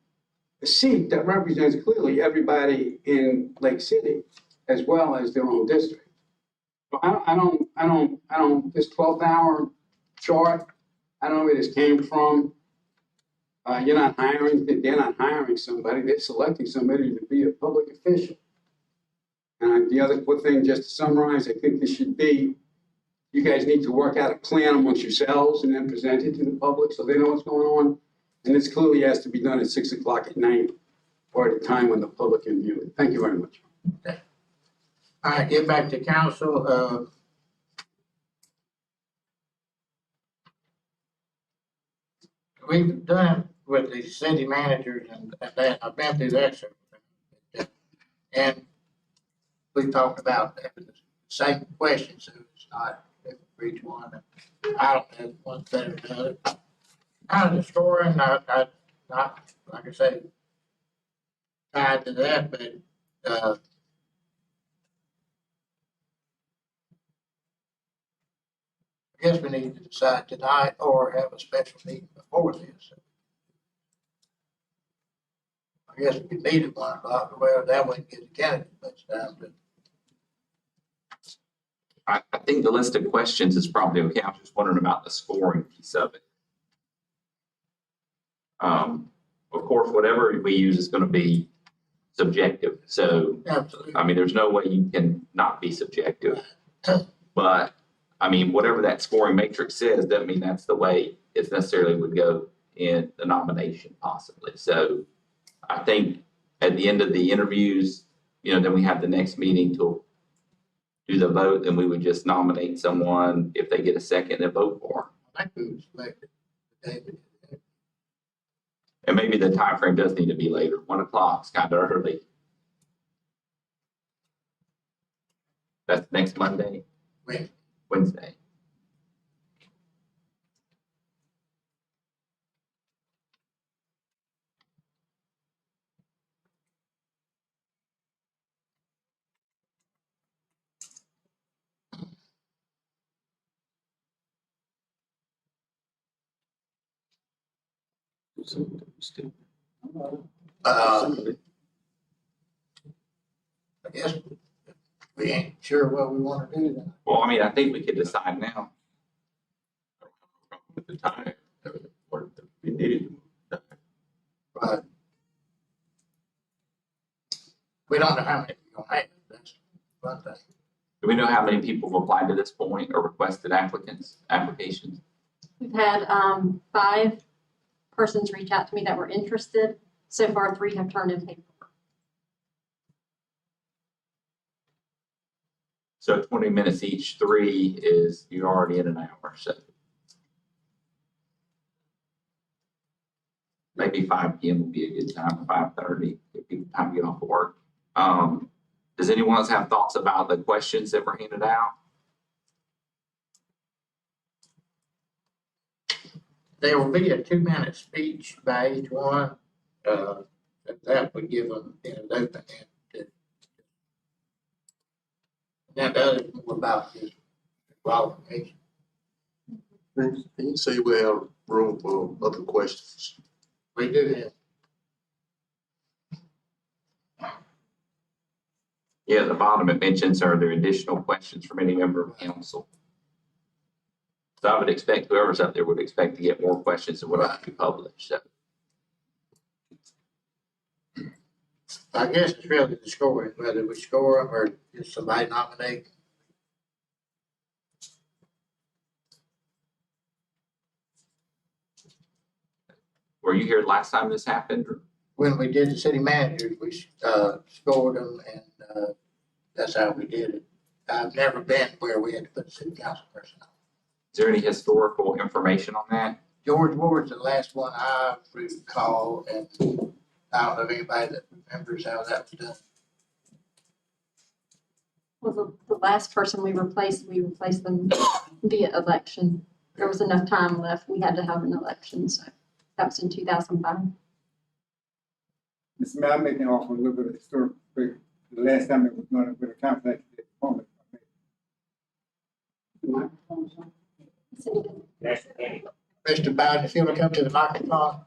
a seat that represents clearly everybody in Lake City as well as their own district. So I don't, this 12th hour chart, I don't know where this came from. You're not hiring, they're not hiring somebody, they're selecting somebody to be a public official. And the other quick thing, just to summarize, I think this should be, you guys need to work out a plan amongst yourselves and then present it to the public so they know what's going on. And this clearly has to be done at 6 o'clock at night or at a time when the public can view it. Thank you very much. All right, get back to council. We've done with the city managers and that, I've been through that several times. And we talked about the same question, so it's not different for each one. I don't know, one's better than the other. Kind of the scoring, not, like I say, tied to that, but, I guess we need to decide tonight or have a special meeting before this. I guess we could meet at 1 o'clock, well, that way get the candidate much time, but I think the list of questions is probably okay. I'm just wondering about the scoring piece of it. Of course, whatever we use is going to be subjective. So, absolutely. I mean, there's no way you can not be subjective. But, I mean, whatever that scoring matrix says, doesn't mean that's the way it necessarily would go in the nomination possibly. So I think at the end of the interviews, then we have the next meeting to do the vote, and we would just nominate someone if they get a second and vote for I think we was selected. David. them. And maybe the time frame does need to be later. 1 o'clock is kind of early. That's next Monday? Wednesday. I guess we ain't sure what we want to do then. Well, I mean, I think we could decide now. With the time, or we needed to move the time. But we don't know how many we're gonna have, that's one thing. Do we know how many people have applied to this point or requested applications? We've had 5 persons reach out to me that were interested. So far, 3 have turned in paperwork. So 20 minutes each, 3 is, you're already in an hour, so. Maybe 5 PM would be a good time, 5:30, give people time to get off of work. Does anyone else have thoughts about the questions that were handed out? There will be a 2-minute speech by each one. That would give them, open end. Now, the other is more about just qualification. And you say we have room for other questions. We do have. Yeah, at the bottom it mentions, are there additional questions from any member of council? So I would expect whoever's up there would expect to get more questions than what I can publish, so. I guess it's really the scoring, whether we score them or just somebody nominate. Were you here last time this happened? Or? When we did the city managers, we scored them, and that's how we did it. I've never been where we had to put the city council person on. Is there any historical information on that? George Ward's the last one I recall, and I don't know if anybody that remembers how that was done. Well, the last person we replaced them via election. There was enough time left. We had to have an election, so that was in 2005. Mr. Mayor, I'm making off a little bit of historical figure. The last time it was done with a council actually did performance. Mr. Bowden, if you want to come to the microphone.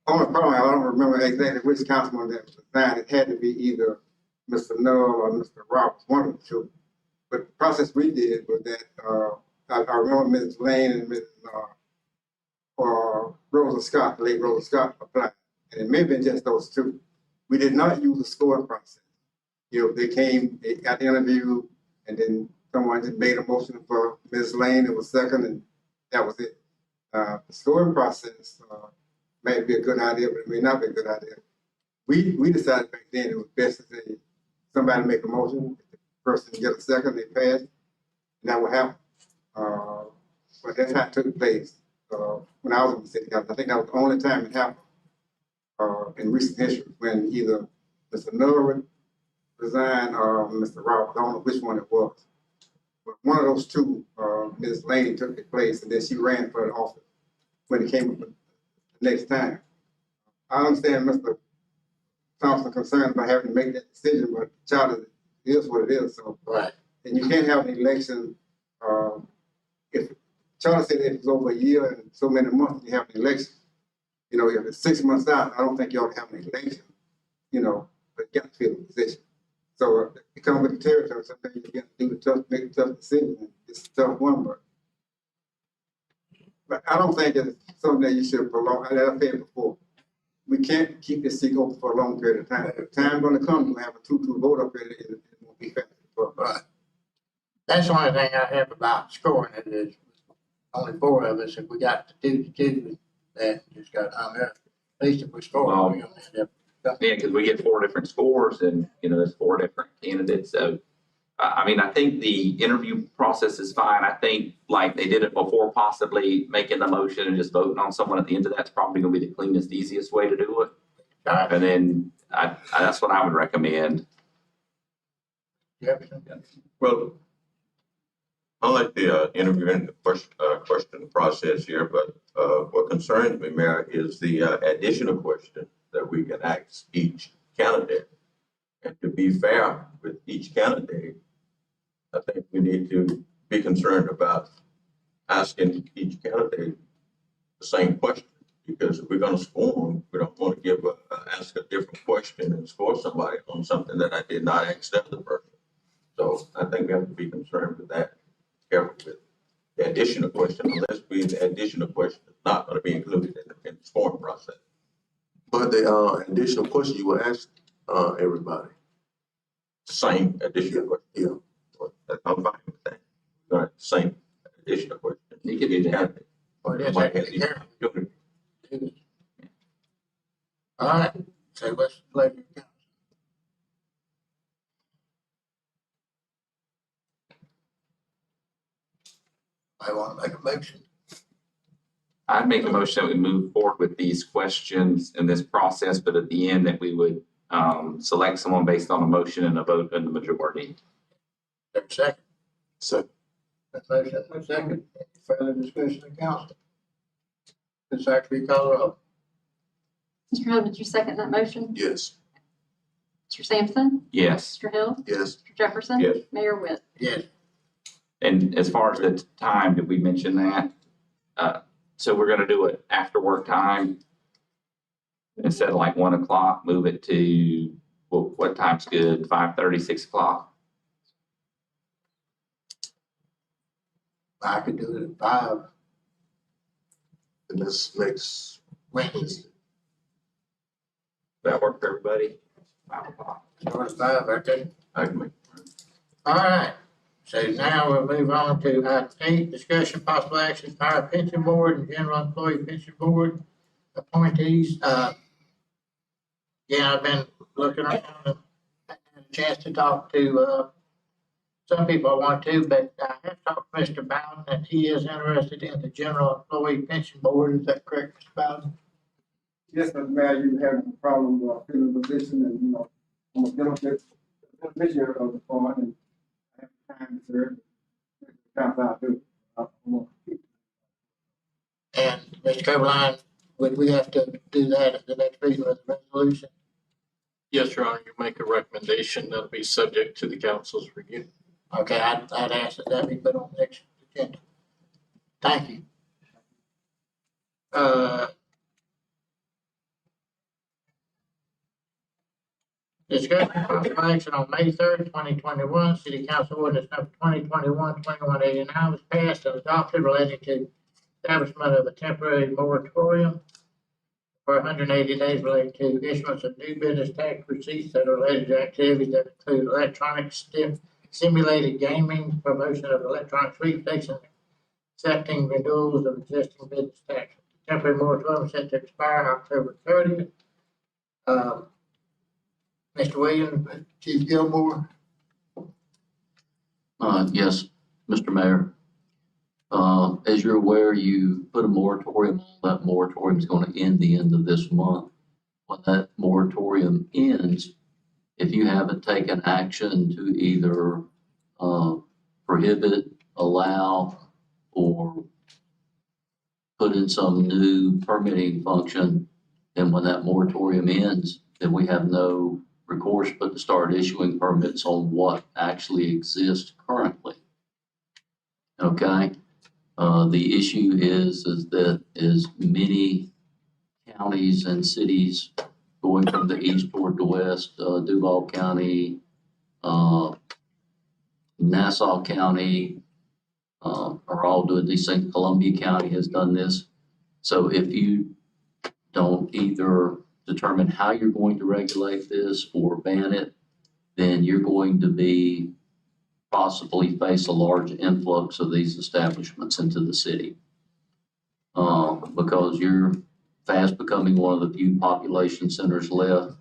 Only problem, I don't remember exactly which councilman that was assigned. It had to be either Mr. Null or Mr. Roberts, one of the two. But the process we did was that, I remember Ms. Lane and Ms. Rosa Scott, the late Rosa Scott applied. And it may have been just those two. We did not use the scoring process. You know, they came, they got the interview, and then someone just made a motion for Ms. Lane, it was second, and that was it. The scoring process, may be a good idea, but it may not be a good idea. We decided back then it was best to say, somebody make a motion, if the person get a second, they pass, and that would happen. But that's how it took place, when I was in the city council. I think that was the only time it happened, in recent history, when either Mr. Null resigned or Mr. Roberts, I don't know which one it was. But one of those two, Ms. Lane took the place, and then she ran for the office when it came up the next time. I understand Mr. Thompson concerned about having to make that decision, but charter is what it is, so. Right. And you can't have an election, if charter said if it's over a year and so many months, you have an election. You know, if it's 6 months out, I don't think you ought to have an election, you know, but you got to fill the position. So it comes with the territory, sometimes you got to do the tough, make the tough decision. It's a tough one, but I don't think it's something that you should prolong. As I said before, we can't keep this seat open for a long period of time. If time's gonna come, you'll have a 2-2 vote up there, it won't be fair. Right. That's the only thing I have about scoring it is only 4 of us. If we got to do that, just got hung up. At least if we score, we're gonna end up. Yeah, because we get 4 different scores and, you know, there's 4 different candidates. So, I mean, I think the interview process is fine. I think like they did it before, possibly making the motion and just voting on someone at the end of that's probably gonna be the cleanest, easiest way to do it. And then that's what I would recommend. Well, I like the interviewing question process here, but what concerns me, Mayor, is the additional question that we can ask each candidate. And to be fair with each candidate, I think we need to be concerned about asking each candidate the same question. Because if we're gonna score them, we don't want to ask a different question and score somebody on something that I did not ask the other person. So I think we have to be concerned with that, careful with the additional question, unless the additional question is not gonna be included in the scoring process. But the additional question you will ask everybody. Same additional question. Yeah. I'm fine with that. All right, same additional question. You could do that. Or it is Might have actually the carried. opportunity. All right, so what's the pleasure? I want to make a motion. I'd make a motion that we move forward with these questions in this process, but at the end that we would select someone based on a motion and a vote in the majority. Second. Second. Motion and a second. Any further discussion in council? Ms. Secretary, call the roll. Mr. Hill, did you second that motion? Yes. Mr. Sampson? Yes. Mr. Hill? Yes. Mr. Jefferson? Yes. Mayor Witt? Yes. And as far as the time, did we mention that? So we're gonna do it after work time. Instead of like 1 o'clock, move it to, well, what time's good? 5:30, 6 o'clock? I could do it at 5 And this next Wednesday. That work for everybody? 5 o'clock. Start at 5, okay? I can make. All right, so now we'll move on to item 8, discussion possible action, fire pension board and general employee pension board appointees. Yeah, I've been looking around and had a chance to talk to, some people I want to, but I have talked to Mr. Bowden and he is interested in the general employee pension board. Is that correct, Mr. Bowden? Yes, Mr. Mayor, you having a problem filling the position, and, you know, I'm a beneficiary of the fund, and I have time to serve. Council out too. And Mr. Coberline, would we have to do that at the next meeting with the resolution? Yes, Your Honor, you make a recommendation that'll be subject to the council's review. Okay, I'd ask that be put on the next agenda. Thank you. Discussion of possible action on May 3rd, 2021, City Council Ordinance number 2021-2189 was passed and adopted relating to establishment of a temporary moratorium for 180 days relating to issuance of new business tax receipts that are related to activities that include electronic simulated gaming, promotion of electronic sweepstakes, and accepting renewals of existing business tax. Temporary moratorium set to expire October 30th. Mr. Williams, Chief Gilmore. Yes, Mr. Mayor. As you're aware, you put a moratorium on. That moratorium is going to end the end of this month. When that moratorium ends, if you haven't taken action to either prohibit, allow, or put in some new permitting function, then when that moratorium ends, then we have no recourse but to start issuing permits on what actually exists currently. Okay? The issue is that as many counties and cities going from the east toward the west, Duval County, Nassau County, are all doing these things. Columbia County has done this. So if you don't either determine how you're going to regulate this or ban it, then you're going to be possibly face a large influx of these establishments into the city. Because you're fast becoming one of the few population centers left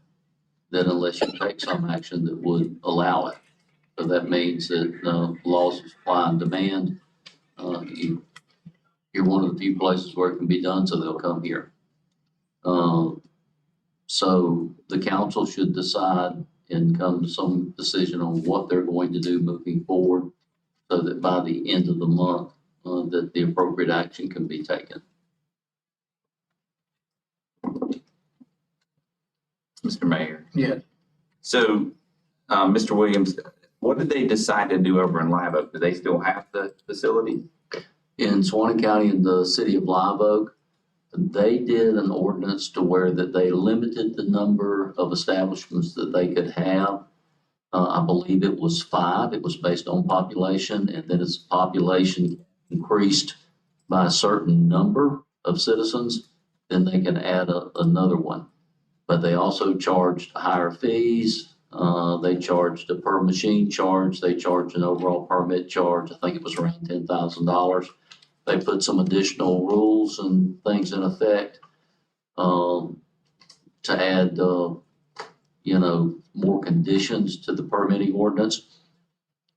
that unless you take some action that would allow it. So that means that laws of supply and demand, you're one of the few places where it can be done, so they'll come here. So the council should decide and come to some decision on what they're going to do moving forward so that by the end of the month, that the appropriate action can be taken. Mr. Mayor. Yes. So, Mr. Williams, what did they decide to do over in Live Oak? Do they still have the facility? In Suwannee County and the city of Live Oak, they did an ordinance to where that they limited the number of establishments that they could have. I believe it was 5. It was based on population, and then as population increased by a certain number of citizens, then they can add another one. But they also charged higher fees. They charged a per machine charge. They charged an overall permit charge. I think it was around $10,000. They put some additional rules and things in effect to add, more conditions to the permitting ordinance.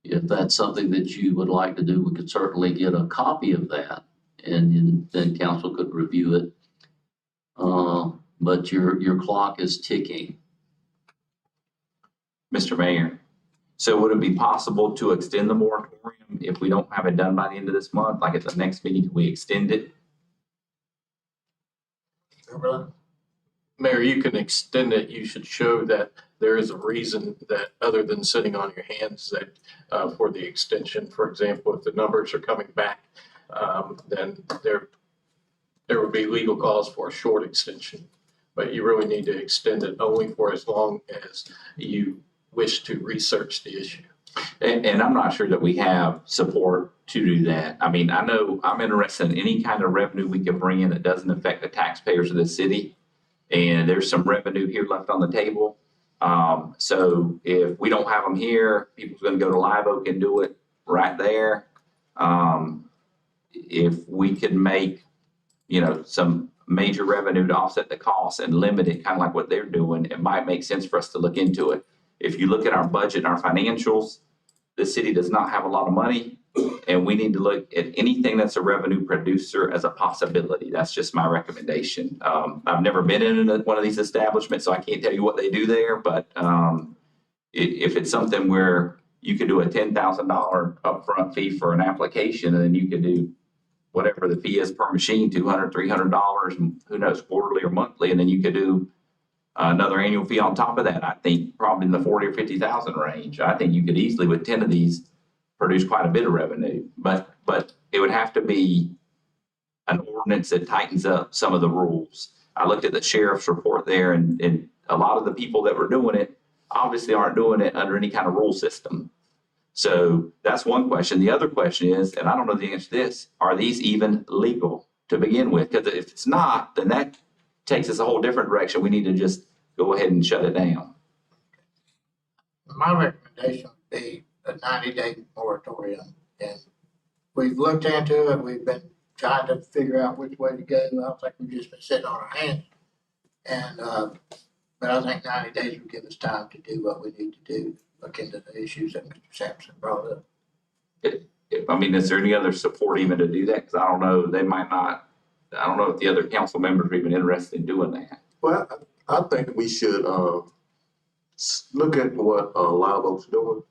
If that's something that you would like to do, we could certainly get a copy of that, and then council could review it. But your clock is ticking. Mr. Mayor, so would it be possible to extend the moratorium if we don't have it done by the end of this month? Like at the next meeting, we extend it? Mayor, you can extend it. You should show that there is a reason that other than sitting on your hands that for the extension. For example, if the numbers are coming back, then there would be legal cause for a short extension. But you really need to extend it only for as long as you wish to research the issue. And I'm not sure that we have support to do that. I mean, I know I'm interested in any kind of revenue we can bring in that doesn't affect the taxpayers of the city. And there's some revenue here left on the table. So if we don't have them here, people's going to go to Live Oak and do it right there. If we could make, some major revenue to offset the costs and limit it, kind of like what they're doing, it might make sense for us to look into it. If you look at our budget and our financials, the city does not have a lot of money, and we need to look at anything that's a revenue producer as a possibility. That's just my recommendation. I've never been in one of these establishments, so I can't tell you what they do there, but if it's something where you could do a $10,000 upfront fee for an application, and then you could do whatever the fee is per machine, $200, $300, and who knows, quarterly or monthly, and then you could do another annual fee on top of that. I think probably in the 40 or 50,000 range. I think you could easily, with 10 of these, produce quite a bit of revenue. But it would have to be an ordinance that tightens up some of the rules. I looked at the sheriff's report there, and a lot of the people that were doing it obviously aren't doing it under any kind of rule system. So that's one question. The other question is, and I don't know the answer to this, are these even legal to begin with? Because if it's not, then that takes us a whole different direction. We need to just go ahead and shut it down. My recommendation would be a 90-day moratorium. And we've looked into it. We've been trying to figure out which way to go. I don't think we've just been sitting on our hands. And, but I think 90 days would give us time to do what we need to do, look into the issues that Mr. Sampson brought up. I mean, is there any other support even to do that? Because I don't know, they might not, I don't know if the other council members are even interested in doing that. Well, I think we should, look at what, Live Oak's doing,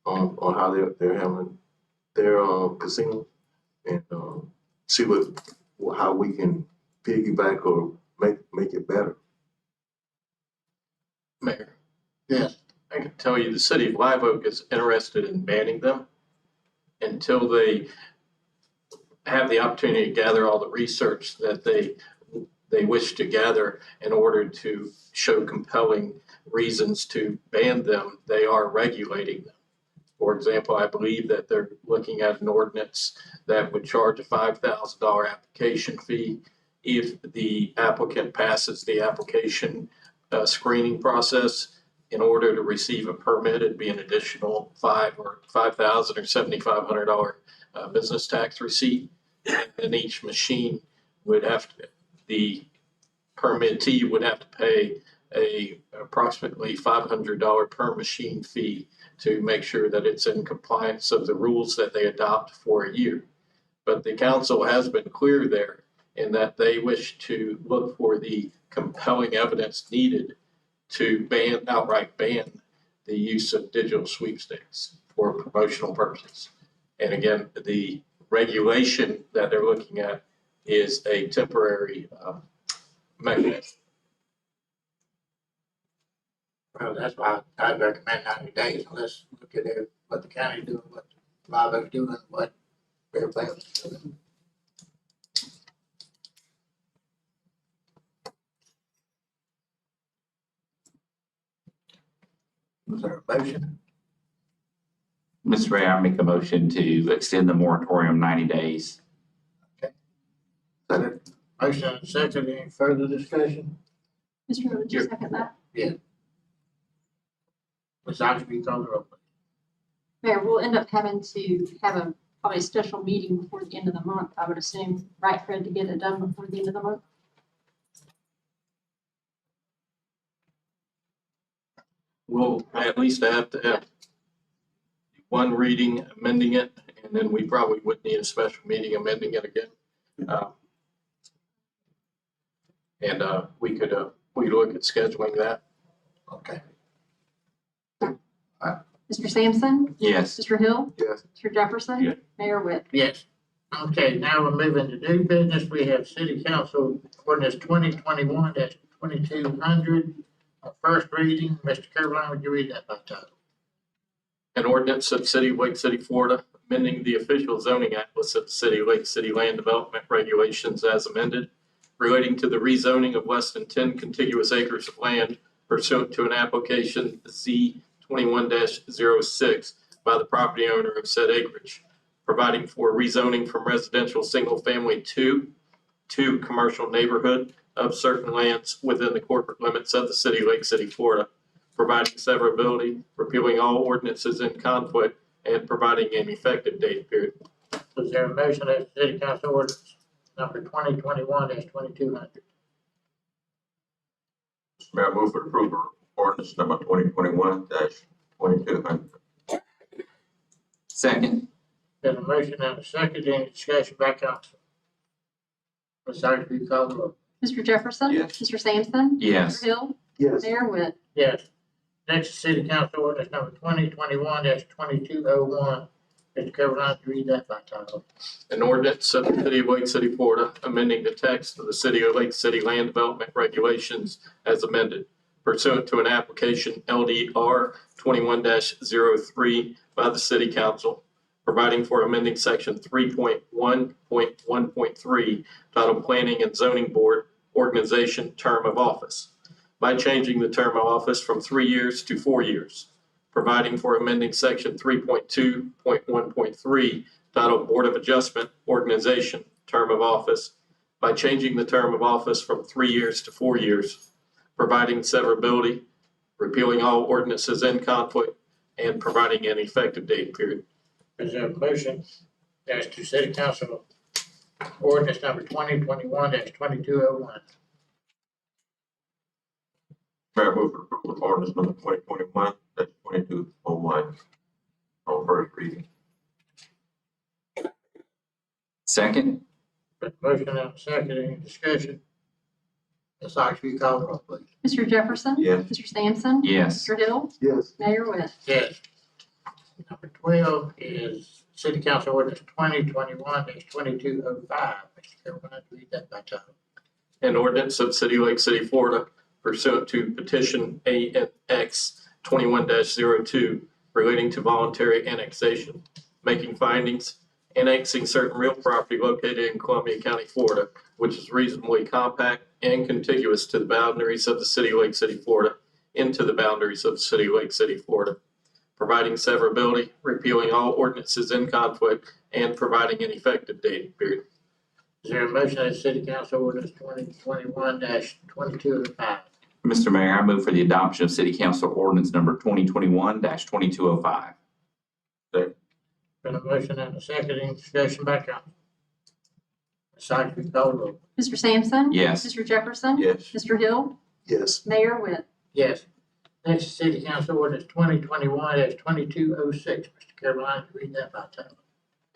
on how they're handling their, casino, and, see how we can piggyback or make it better. Mayor, Yes. I can tell you the city of Live Oak is interested in banning them until they have the opportunity to gather all the research that they wish to gather in order to show compelling reasons to ban them. They are regulating them. For example, I believe that they're looking at an ordinance that would charge a $5,000 application fee if the applicant passes the application screening process. In order to receive a permit, it'd be an additional $5,000 or $7,500 business tax receipt. And then each machine would have to, the permittee would have to pay a approximately $500 per machine fee to make sure that it's in compliance of the rules that they adopt for a year. But the council has been clear there in that they wish to look for the compelling evidence needed to outright ban the use of digital sweepstakes for promotional purposes. And again, the regulation that they're looking at is a temporary mechanism. Well, that's why I'd recommend 90 days. Let's look at what the county's doing, what Live Oak's doing, what Fairfax is doing. Was there a motion? Mr. Ray, I make a motion to extend the moratorium 90 days. Motion and second. Any further discussion? Mr. Hill, would you second that? Yeah. Ms. Oxby, call the roll. Mayor, we'll end up having to have probably a special meeting before the end of the month, I would assume, right, Fred, to get it done before the end of the month? We'll at least have to have one reading amending it, and then we probably would need a special meeting amending it again. We could look at scheduling that. Okay. Mr. Sampson? Yes. Mr. Hill? Yes. Mr. Jefferson? Yes. Mayor Witt? Yes. Okay, now we're moving to new business. We have City Council Ordinance 2021-2200. First reading. Mr. Caroline, would you read that by title? An ordinance of the City of Lake City, Florida, amending the official zoning atlas of the City of Lake City Land Development Regulations as amended, relating to the rezoning of less than 10 contiguous acres of land pursuant to an application Z 21-06 by the property owner of said acreage, providing for rezoning from residential single-family to commercial neighborhood of certain lands within the corporate limits of the City of Lake City, Florida, providing severability, repealing all ordinances in conflict, and providing an effective date period. Is there a motion as City Council Ordinance number 2021-2200? Mayor, move for approval of ordinance number 2021-2200. Second. There's a motion and a second. Any discussion by council? Ms. Oxby, call the roll. Mr. Jefferson? Yes. Mr. Sampson? Yes. Mr. Hill? Yes. Mayor Witt? Yes. Next is City Council Ordinance number 2021-2201. Mr. Caroline, to read that by title. An ordinance of the City of Lake City, Florida, amending the text of the City of Lake City Land Development Regulations as amended pursuant to an application LDR 21-03 by the City Council, providing for amending section 3.1.1.3 titled Planning and Zoning Board Organization Term of Office by changing the term of office from 3 years to 4 years, providing for amending section 3.2.1.3 titled Board of Adjustment Organization Term of Office by changing the term of office from 3 years to 4 years, providing severability, repealing all ordinances in conflict, and providing an effective date period. Is there a motion as to city council ordinance number 2021-2201? Mayor, move for approval of ordinance number 2021-2201 on first reading. Second? Motion and a second, any discussion? Ms. Ox, will you call the roll, please? Mr. Jefferson? Yes. Mr. Sampson? Yes. Mr. Hill? Yes. Mayor Webb? Yes. Number 12 is city council ordinance 2021-2205. Mr. Carroll, read that by title. An ordinance of City Lake City, Florida pursuant to petition ANX 21-02 relating to voluntary annexation, making findings, annexing certain real property located in Columbia County, Florida, which is reasonably compact and contiguous to the boundaries of the City of Lake City, Florida, into the boundaries of the City of Lake City, Florida, providing severability, repealing all ordinances in conflict, and providing an effective date period. Is there a motion that city council ordinance 2021-2205? Mr. Mayor, I move for the adoption of City Council Ordinance number 2021-2205. Been a motion and a second, any discussion by council? Ms. Ox, will you call the roll? Mr. Sampson? Yes. Mr. Jefferson? Yes. Mr. Hill? Yes. Mayor Webb? Yes. Next is city council ordinance 2021-2206. Mr. Carolina, read that by title.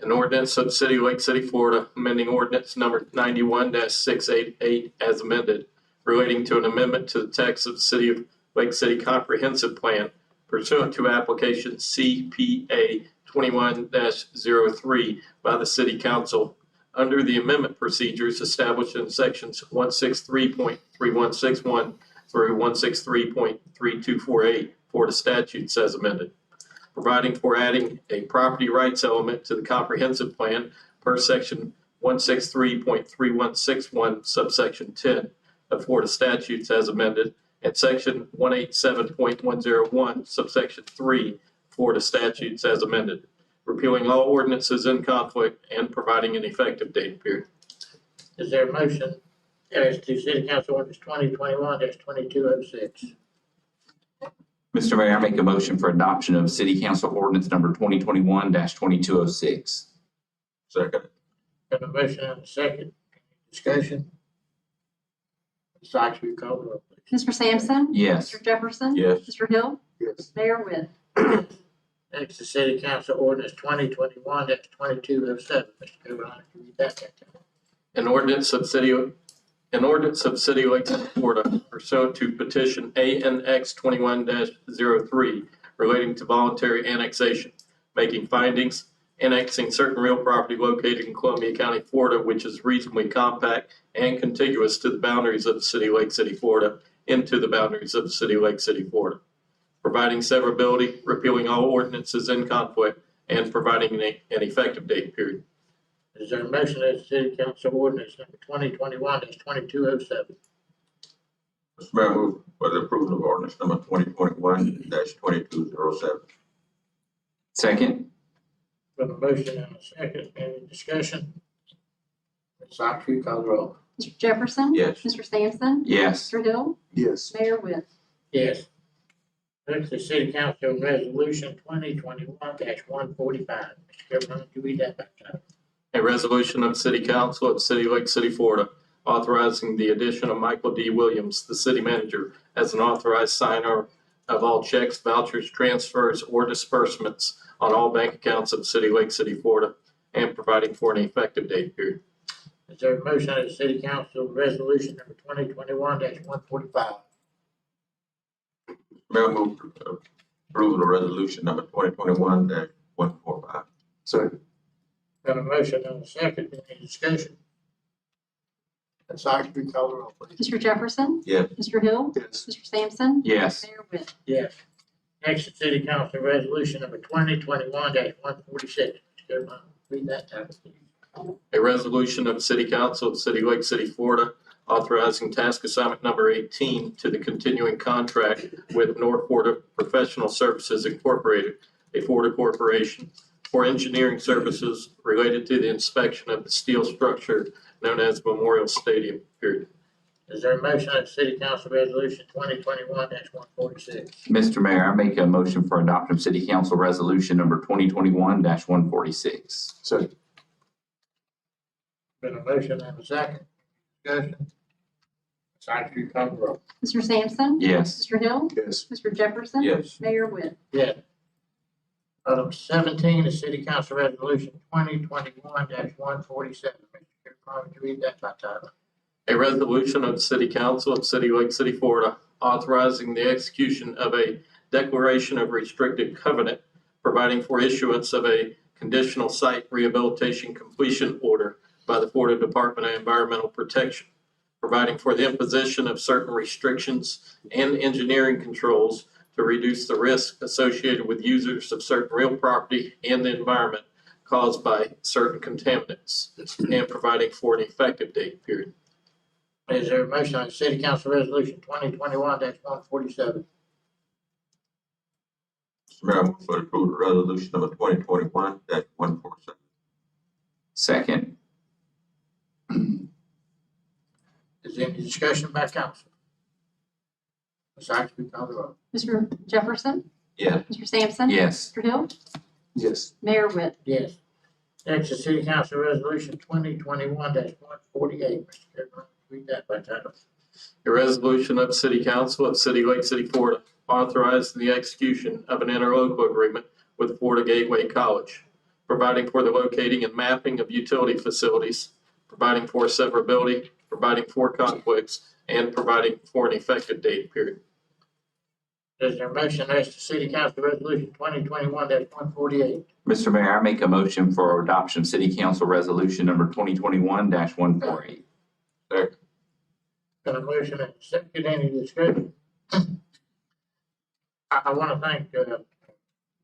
An ordinance of City of Lake City, Florida, amending ordinance number 91-688 as amended, relating to an amendment to the text of the City of Lake City Comprehensive Plan pursuant to application CPA 21-03 by the City Council under the amendment procedures established in sections 163.3161 through 163.3248 Florida statutes as amended, providing for adding a property rights element to the comprehensive plan per section 163.3161 subsection 10 of Florida statutes as amended, and section 187.101 subsection 3 Florida statutes as amended, repealing all ordinances in conflict and providing an effective date period. Is there a motion as to city council ordinance 2021-2206? Mr. Mayor, I make a motion for adoption of City Council Ordinance number 2021-2206. Second. Got a motion and a second, discussion? Ms. Ox, will you call the roll, please? Mr. Sampson? Yes. Mr. Jefferson? Yes. Mr. Hill? Yes. Mayor Webb? Next is city council ordinance 2021-2207. Mr. Carolina, can you read that by title? An ordinance of City of Lake City, Florida pursuant to petition ANX 21-03 relating to voluntary annexation, making findings, annexing certain real property located in Columbia County, Florida, which is reasonably compact and contiguous to the boundaries of the City of Lake City, Florida, into the boundaries of the City of Lake City, Florida, providing severability, repealing all ordinances in conflict, and providing an effective date period. Is there a motion as city council ordinance number 2021-2207? Mr. Mayor, move for the approval of ordinance number 2021-2207. Second? Got a motion and a second, any discussion? Ms. Ox, will you call the roll? Mr. Jefferson? Yes. Mr. Sampson? Yes. Mr. Hill? Yes. Mayor Webb? Yes. Next is city council resolution 2021-145. Mr. Carolina, can you read that by title? A resolution of City Council of City Lake City, Florida, authorizing the addition of Michael D. Williams, the city manager, as an authorized signer of all checks, vouchers, transfers, or disbursements on all bank accounts of City Lake City, Florida, and providing for an effective date period. Is there a motion as city council resolution number 2021-145? Mayor, move for approval of resolution number 2021-145. Second. Got a motion and a second, any discussion? Ms. Ox, will you call the roll, please? Mr. Jefferson? Yes. Mr. Hill? Yes. Mr. Sampson? Yes. Mayor Webb? Yes. Next is city council resolution number 2021-146. Mr. Chairman, read that title, please. A resolution of the City Council of the City of Lake City, Florida, authorizing task assignment number 18 to the continuing contract with North Florida Professional Services Incorporated, a Florida corporation, for engineering services related to the inspection of the steel structure known as Memorial Stadium, period. Is there a motion on City Council Resolution 2021-146? Mr. Mayor, I make a motion for adoption of City Council Resolution number 2021-146. Second. Been a motion and a second. Discussion. Ms. Sykes, will you call the roll? Mr. Sampson? Yes. Mr. Hill? Yes. Mr. Jefferson? Yes. Mayor Witt? Yes. Item 17 is City Council Resolution 2021-147. Mr. Kirkland, would you read that by title? A resolution of the City Council of the City of Lake City, Florida, authorizing the execution of a declaration of restricted covenant, providing for issuance of a conditional site rehabilitation completion order by the Florida Department of Environmental Protection, providing for the imposition of certain restrictions and engineering controls to reduce the risk associated with users of certain real property and the environment caused by certain contaminants, and providing for an effective date, period. Is there a motion on City Council Resolution 2021-147? Mr. Mayor, I move for approval of resolution number 2021-147. Second. Is there any discussion by council? Ms. Sykes, will you call the roll? Mr. Jefferson? Yes. Mr. Sampson? Yes. Mr. Hill? Yes. Mayor Witt? Yes. Next is City Council Resolution 2021-148. Mr. Kirkland, read that by title. A resolution of the City Council of the City of Lake City, Florida, authorizing the execution of an interlocal agreement with Florida Gateway College, providing for the locating and mapping of utility facilities, providing for severability, providing for conflicts, and providing for an effective date, period. Is there a motion as to City Council Resolution 2021-148? Mr. Mayor, I make a motion for adoption of City Council Resolution number 2021-148. Second. Got a motion and a second, any discussion? I want to thank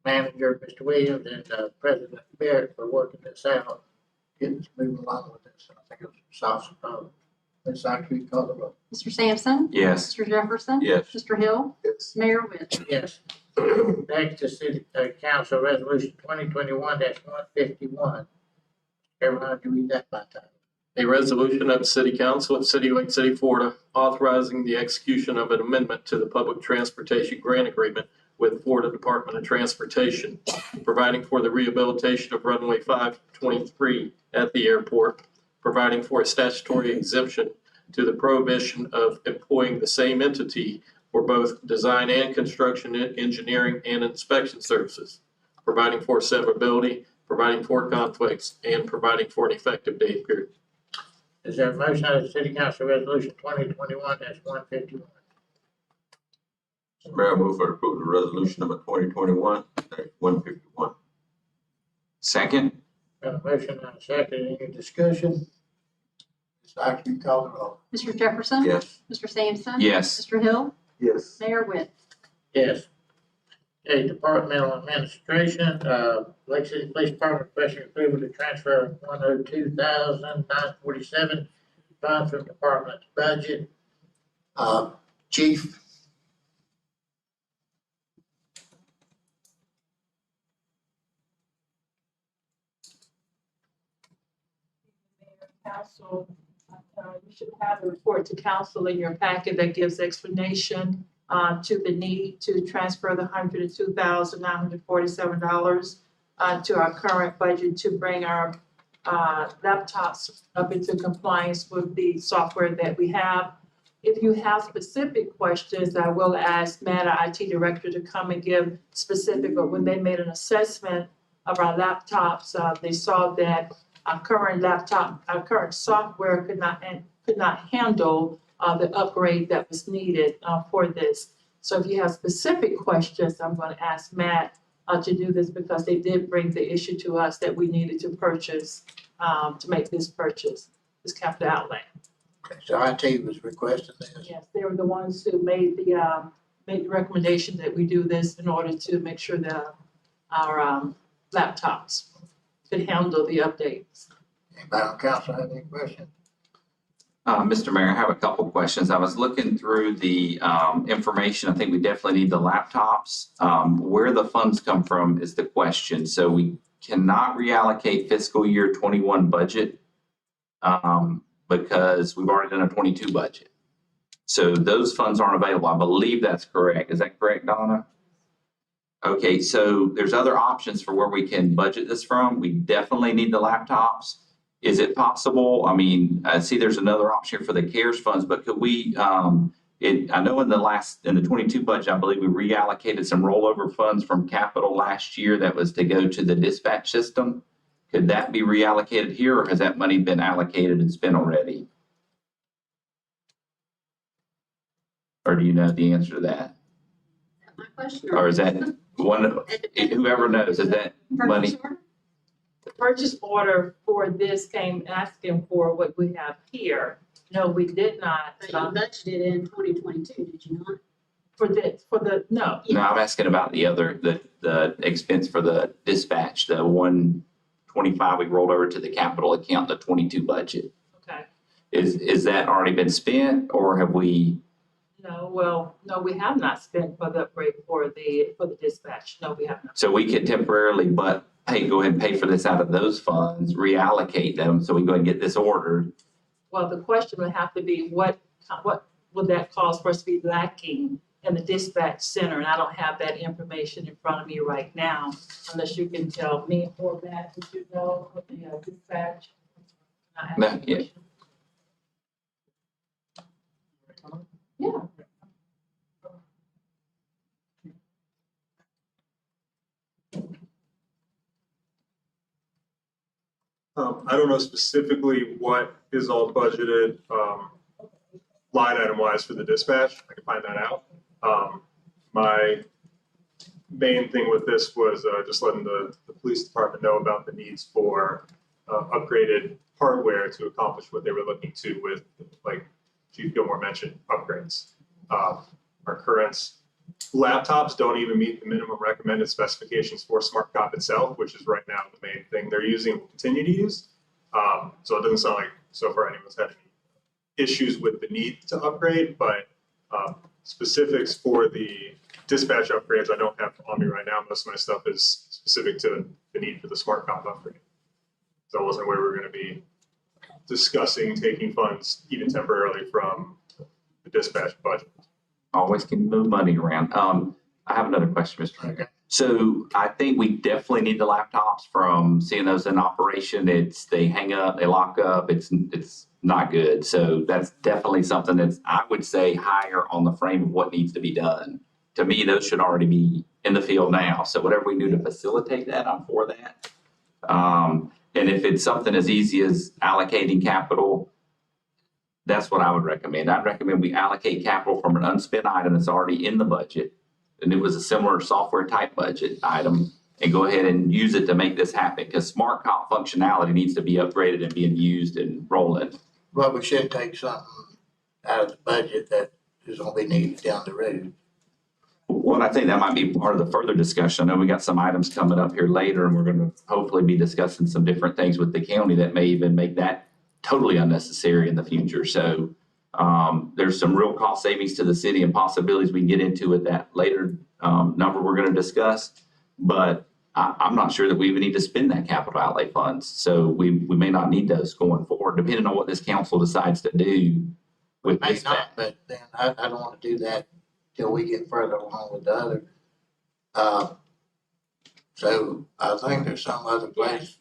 Manager Mr. Williams and President Barrett for working this out, getting us moving along with this. I think it'll solve some problems. Ms. Sykes, will you call the roll? Mr. Sampson? Yes. Mr. Jefferson? Yes. Mr. Hill? Yes. Mayor Witt? Yes. Next is City Council Resolution 2021-151. Everyone, would you read that by title? A resolution of the City Council of the City of Lake City, Florida, authorizing the execution of an amendment to the Public Transportation Grant Agreement with Florida Department of Transportation, providing for the rehabilitation of runway 523 at the airport, providing for a statutory exemption to the prohibition of employing the same entity for both design and construction, engineering, and inspection services, providing for severability, providing for conflicts, and providing for an effective date, period. Is there a motion on the City Council Resolution 2021-151? Mr. Mayor, I move for approval of resolution number 2021-151. Second. Got a motion and a second, any discussion? Ms. Sykes, will you call the roll? Mr. Jefferson? Yes. Mr. Sampson? Yes. Mr. Hill? Yes. Mayor Witt? Yes. Okay, Departmental Administration, Lake City Police Department requesting approval to transfer $102,947 funds from department's budget. Chief? Council, you should have a report to council in your packet that gives explanation to the need to transfer the $102,947 to our current budget to bring our laptops up into compliance with the software that we have. If you have specific questions, I will ask Matt, our IT director, to come and give specific, but when they made an assessment of our laptops, they saw that our current software could not handle the upgrade that was needed for this. So if you have specific questions, I'm going to ask Matt to do this because they did bring the issue to us that we needed to purchase, to make this purchase, this capital outlay. Okay, so IT was requesting this. Yes, they were the ones who made the recommendation that we do this in order to make sure that our laptops could handle the updates. Anybody on council have any questions? Mr. Mayor, I have a couple questions. I was looking through the information. I think we definitely need the laptops. Where the funds come from is the question. So we cannot reallocate fiscal year 21 budget because we've already done a 22 budget. So those funds aren't available. I believe that's correct. Is that correct, Donna? Okay, so there's other options for where we can budget this from. We definitely need the laptops. Is it possible? I mean, I see there's another option for the CARES funds, but could we, I know in the 22 budget, I believe we reallocated some rollover funds from capital last year that was to go to the dispatch system. Could that be reallocated here, or has that money been allocated and spent already? Or do you know the answer to that? My question. Or is that one, whoever knows, is that money? The purchase order for this came asking for what we have here. No, we did not. But you budgeted in 2022, did you not? No. No, I'm asking about the other, the expense for the dispatch, the 125 we rolled over to the capital account, the 22 budget. Okay. Is that already been spent, or have we? No, we have not spent for the upgrade for the dispatch. No, we have not. So we could temporarily, go ahead and pay for this out of those funds, reallocate them, so we can go ahead and get this ordered. Well, the question would have to be, what would that cause for us to be lacking in the dispatch center? And I don't have that information in front of me right now, unless you can tell me or that, would you know, what the dispatch? I have that Yeah. information. Yeah. I don't know specifically what is all budgeted, line item wise for the dispatch. I can find that out. My main thing with this was, just letting the police department know about the needs for, upgraded hardware to accomplish what they were looking to with, like Chief Gilmore mentioned, upgrades. Our current laptops don't even meet the minimum recommended specifications for SmartCop itself, which is right now the main thing they're using and will continue to use. So it doesn't sound like so far anyone's had any issues with the need to upgrade, but specifics for the dispatch upgrades I don't have on me right now. Most of my stuff is specific to the need for the SmartCop upgrade. So I wasn't aware we were going to be discussing taking funds even temporarily from the dispatch budget. Always can move money around. I have another question, Mr. Mayor. So I think we definitely need the laptops from seeing those in operation. They hang up, they lock up, it's not good. So that's definitely something that's, I would say, higher on the frame of what needs to be done. To me, those should already be in the field now. So whatever we do to facilitate that, I'm for that. And if it's something as easy as allocating capital, that's what I would recommend. I'd recommend we allocate capital from an unspent item that's already in the budget, and it was a similar software type budget item, and go ahead and use it to make this happen, because SmartCop functionality needs to be upgraded and being used and rolling. Well, we should take something out of the budget that is gonna be needed down the road. Well, I think that might be part of the further discussion. I know we got some items coming up here later, and we're going to hopefully be discussing some different things with the county that may even make that totally unnecessary in the future. So there's some real cost savings to the city and possibilities we can get into at that later number we're going to discuss. But I'm not sure that we even need to spend that capital outlay funds. So we may not need those going forward, depending on what this council decides to do with May this. not, but then I don't want to do that till we get further along with the other. So I think there's some other place.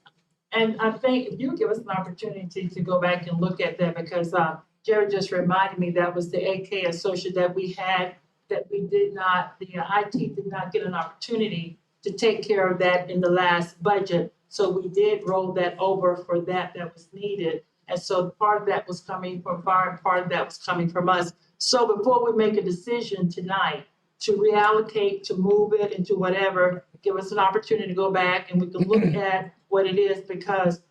And I think if you give us an opportunity to go back and look at that, because Jared just reminded me that was the AK associate that we had, that we did not, the IT did not get an opportunity to take care of that in the last budget. So we did roll that over for that was needed. And so part of that was coming from fire and part of that was coming from us. So before we make a decision tonight to reallocate, to move it into whatever, give us an opportunity to go back and we can look at what it is, because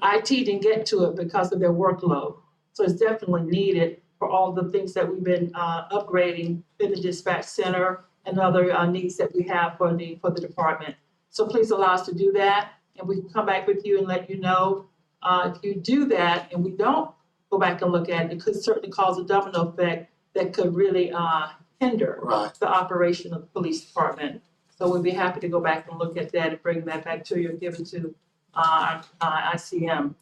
IT didn't get to it because of their workload. So it's definitely needed for all the things that we've been upgrading in the dispatch center and other needs that we have for the department. So please allow us to do that. and we can come back with you and let you know. If you do that and we don't go back and look at it, it could certainly cause a domino effect that could really hinder the operation of the police department. So we'd be happy to go back and look at that and bring that back to you and give it to ICM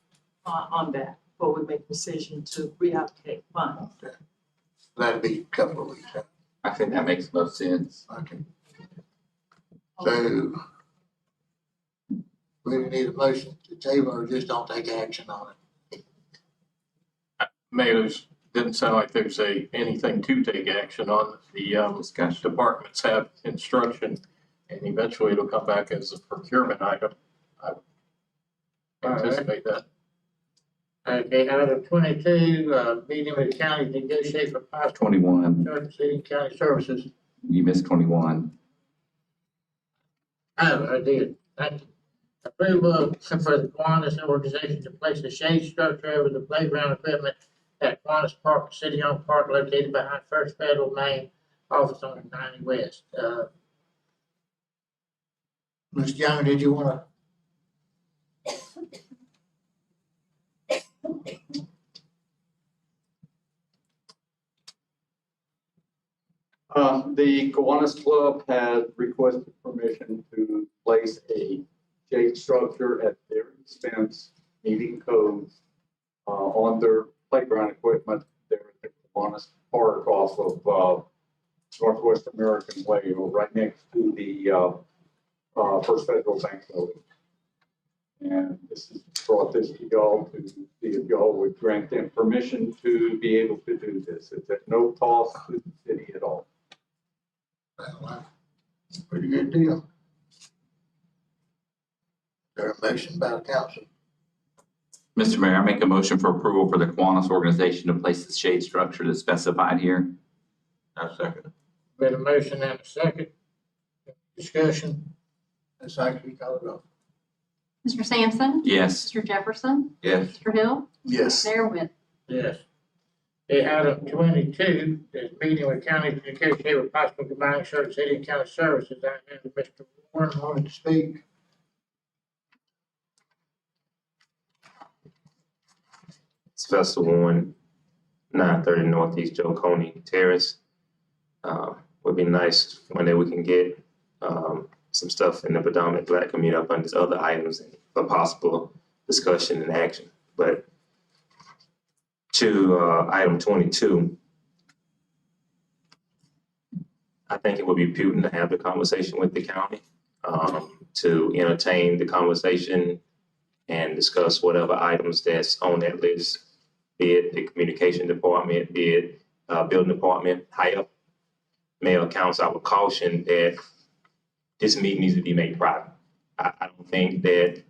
on that before we make a decision to reallocate funds. That'd be a couple of weeks. I think that makes most sense. Okay. So we need a motion to table or just don't take action on it. Mayor, didn't sound like there's anything to take action on. The departments have instruction, and eventually it'll come back as a procurement item. I anticipate that. Okay, item 22, meeting with county to negotiate for possible 21. city county services. You missed 21. Oh, I did. Thank you. Approval for the Kiwanis organization to place a shade structure over the playground equipment at Kiwanis Park, city-owned park located behind First Federal Main Office on 90 West. Ms. Young, did you want to? The Kiwanis Club has requested permission to place a shade structure at their expense, meeting codes, on their playground equipment there at the Kiwanis Park off of, Northwest American Way, or right next to the, First Federal Bank building. And this is brought this to y'all to see if y'all would grant them permission to be able to do this. It's at no cost to the city at all. Pretty good deal. There a motion by the council? Mr. Mayor, I make a motion for approval for the Kiwanis organization to place the shade structure that's specified here. I second. Been a motion and a second. Discussion. Ms. Sykes, we call it off. Mr. Sampson? Yes. Mr. Jefferson? Yes. Mr. Hill? Yes. Mayor Win. Yes. Okay, item 22, is meeting with county to negotiate with possible combining certain city and county services. I have Mr. Warren wanted to speak. Sylvester Warren, 930 Northeast Joe Coney Terrace. Would be nice one day we can get some stuff in the predominant Black community up under other items for possible discussion and action. But to item 22, I think it would be prudent to have the conversation with the county, to entertain the conversation and discuss whatever items that's on that list, be it the communication department, be it building department, higher. Mayor, council, I would caution that this meeting needs to be made private. I don't think that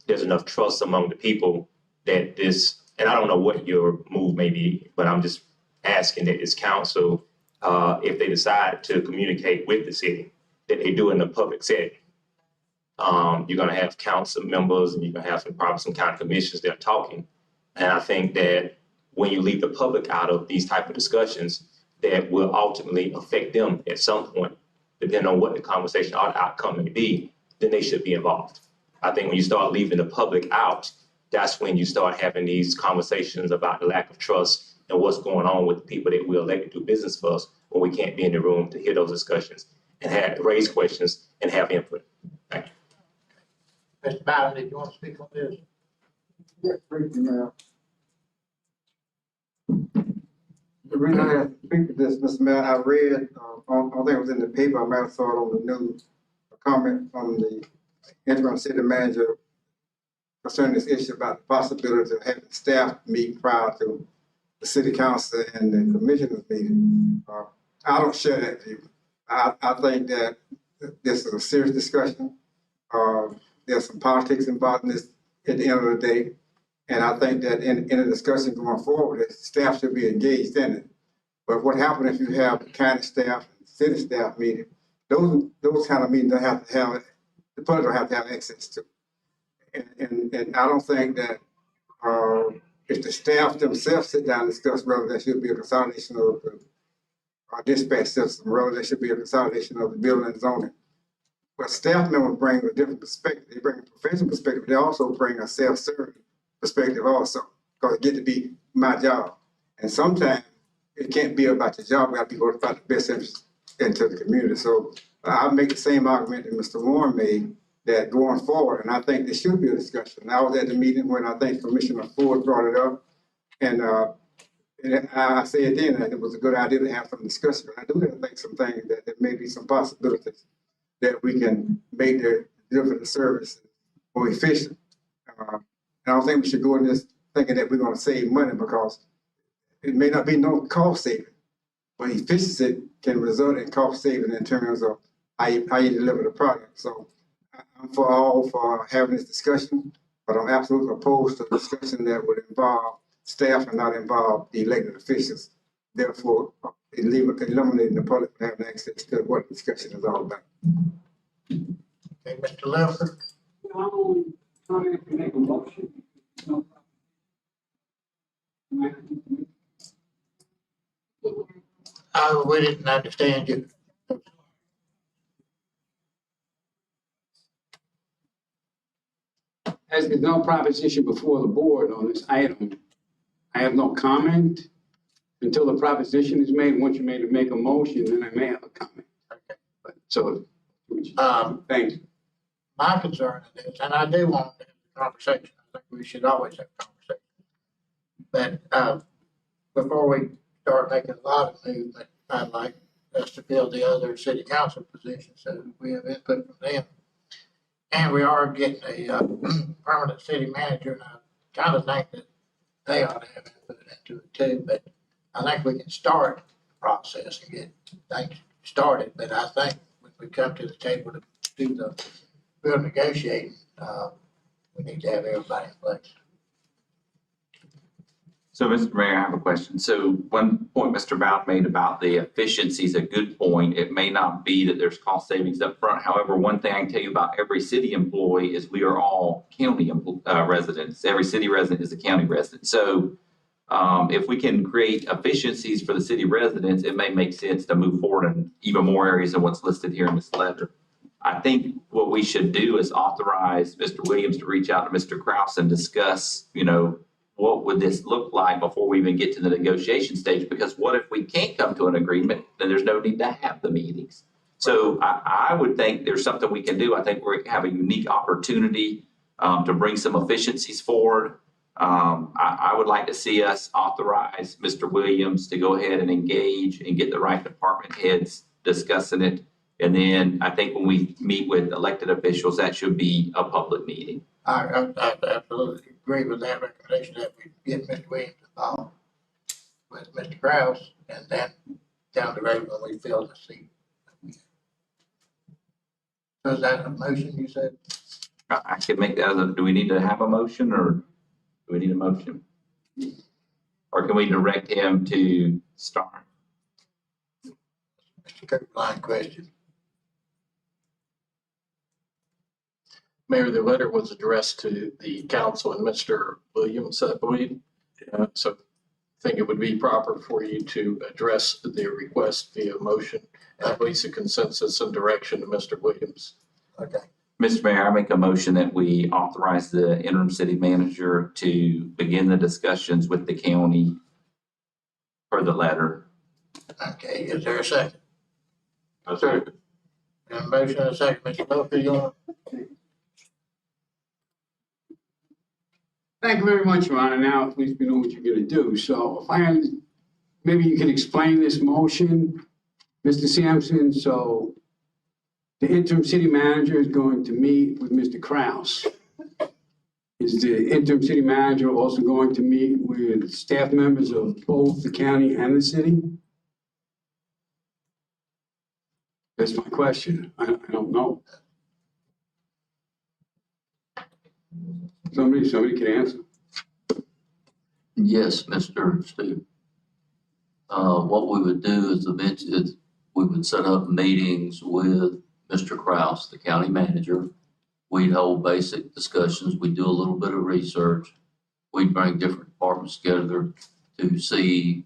there's enough trust among the people that this, and I don't know what your move may be, but I'm just asking that this council, if they decide to communicate with the city, that they do it in a public setting. You're gonna have council members and you're gonna have probably some county commissions that are talking. And I think that when you leave the public out of these type of discussions, that will ultimately affect them at some point, depending on what the conversation or the outcome may be, then they should be involved. I think when you start leaving the public out, that's when you start having these conversations about the lack of trust and what's going on with the people that we elect to do business for us when we can't be in the room to hear those discussions and raise questions and have input. Thank you. Mr. Bowden, did you want to speak on this? Yeah, briefly, Mayor. The reason I have to speak to this, Mr. Mayor, I read, I think it was in the paper, I might have saw it on the news, a comment from the interim city manager concerning this issue about the possibility of having staff meet prior to the city council and the commissioners meeting. I don't share that view. I think that this is a serious discussion. There's some politics involved in this at the end of the day. And I think that in the discussion going forward, that staff should be engaged in it. But what happens if you have county staff and city staff meeting, those kind of meetings they have to have, the public don't have to have access to. And I don't think that if the staff themselves sit down and discuss whether there should be a consolidation of the dispatch system, whether there should be a consolidation of the building and zoning. But staff members bring a different perspective. They bring a professional perspective, they also bring a self-serving perspective also, because it get to be my job. And sometimes it can't be about your job, we got to be worried about the best interest into the community. So I make the same argument that Mr. Warren made, that going forward, and I think there should be a discussion. I was at the meeting when I think Commissioner Ford brought it up, and I said then that it was a good idea to have some discussion. I do think some things that there may be some possibilities that we can make the delivery service more efficient. I don't think we should go in this thinking that we're going to save money, because it may not be no cost saving, but efficiency can result in cost saving in terms of how you deliver the product. So I'm for having this discussion, but I'm absolutely opposed to a discussion that would involve staff and not involve the elected officials. Therefore, eliminating the public from having access to what the discussion is all about. Okay, Mr. Leffler? I'm trying to make a motion. We didn't understand you. As there's no proposition before the board on this item, I have no comment until the proposition is made. Once you're made to make a motion, then I may have a comment. Okay. But so, thank you. My concern is this, and I do want to have a conversation. I think we should always have a conversation. But before we start making a lot of movement, I'd like us to fill the other city council positions so we have input from them. And we are getting a permanent city manager, and I kind of think that they ought to have input into it too. But I think we can start the process and get things started. But I think when we come to the table to do the real negotiating, we need to have everybody in place. So, Mr. Mayor, I have a question. So one point Mr. Bowd made about the efficiency is a good point. It may not be that there's cost savings up front. However, one thing I can tell you about every city employee is we are all county residents. Every city resident is a county resident. So if we can create efficiencies for the city residents, it may make sense to move forward in even more areas than what's listed here in this letter. I think what we should do is authorize Mr. Williams to reach out to Mr. Kraus and discuss, what would this look like before we even get to the negotiation stage? Because what if we can't come to an agreement, then there's no need to have the meetings. So I would think there's something we can do. I think we have a unique opportunity to bring some efficiencies forward. I would like to see us authorize Mr. Williams to go ahead and engage and get the right department heads discussing it. And then I think when we meet with elected officials, that should be a public meeting. I absolutely agree with that recommendation that we get Mr. Williams involved with Mr. Kraus, and then down the road when we fill the seat. So is that a motion you said? I can make that. Do we need to have a motion, or do we need a motion? Or can we direct him to start? Mr. Kirkline, question. Mayor, the letter was addressed to the council and Mr. Williams, I believe. So I think it would be proper for you to address the request via motion, at least a consensus and direction to Mr. Williams. Okay. Mr. Mayor, I make a motion that we authorize the interim city manager to begin the discussions with the county for the letter. Okay, is there a second? I second. And a motion and a second. Mr. Lopez, you want? Thank you very much, Your Honor. Now, at least we know what you're gonna do. So maybe you can explain this motion, Mr. Sampson. So the interim city manager is going to meet with Mr. Kraus. Is the interim city manager also going to meet with staff members of both the county and the city? That's my question. I don't know. Somebody can answer. Yes, Mr. Steve. What we would do is eventually, we would set up meetings with Mr. Kraus, the county manager. We'd hold basic discussions. We'd do a little bit of research. We'd bring different departments together to see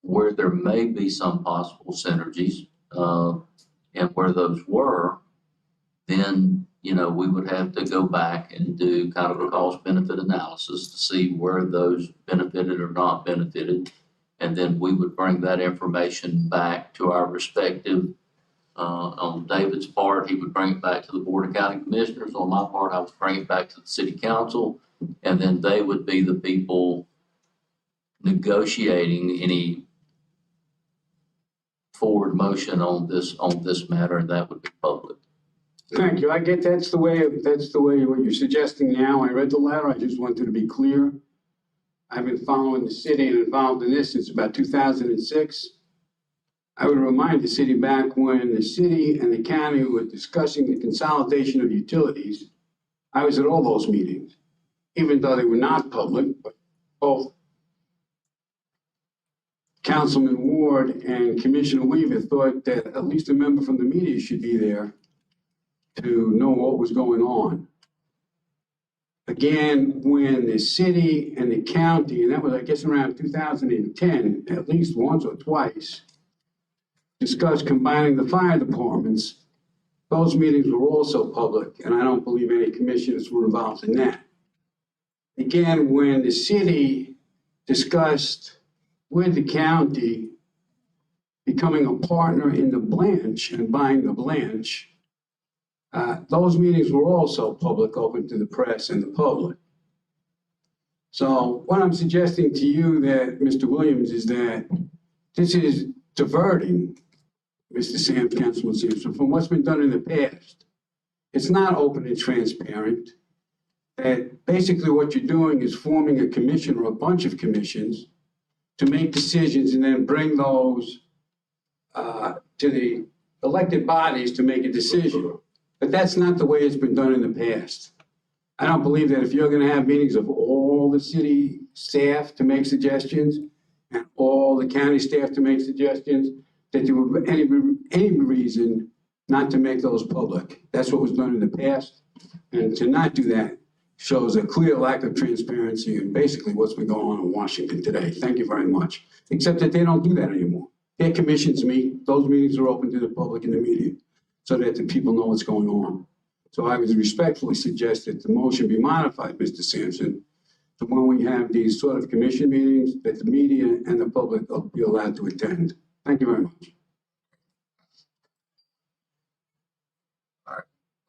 where there may be some possible synergies. And where those were, then, you know, we would have to go back and do kind of a cost benefit analysis to see where those benefited or not benefited. And then we would bring that information back to our respective, on David's part, he would bring it back to the Board of County Commissioners. On my part, I would bring it back to the City Council. And then they would be the people negotiating any forward motion on this matter, and that would be public. Thank you. I get that's the way what you're suggesting now. I read the letter. I just wanted to be clear. I've been following the city and involved in this since about 2006. I would remind the city back when the city and the county were discussing the consolidation of utilities. I was at all those meetings, even though they were not public, but both Councilman Ward and Commissioner Weaver thought that at least a member from the media should be there to know what was going on. Again, when the city and the county, and that was, I guess, around 2010, at least once or twice, discussed combining the fire departments, those meetings were also public, and I don't believe any commissioners were involved in that. Again, when the city discussed with the county becoming a partner in the Blanche and buying the Blanche, those meetings were also public, open to the press and the public. So what I'm suggesting to you that, Mr. Williams, is that this is diverting, Councilman Sampson, from what's been done in the past. It's not open and transparent. That basically what you're doing is forming a commission or a bunch of commissions to make decisions and then bring those to the elected bodies to make a decision. But that's not the way it's been done in the past. I don't believe that if you're gonna have meetings of all the city staff to make suggestions and all the county staff to make suggestions, that there would be any reason not to make those public. That's what was done in the past. And to not do that shows a clear lack of transparency and basically what's been going on in Washington today. Thank you very much. Except that they don't do that anymore. Their commissions meet, those meetings are open to the public and the media so that the people know what's going on. So I would respectfully suggest that the motion be modified, Mr. Sampson, to when we have these sort of commission meetings, that the media and the public will be allowed to attend. Thank you very much.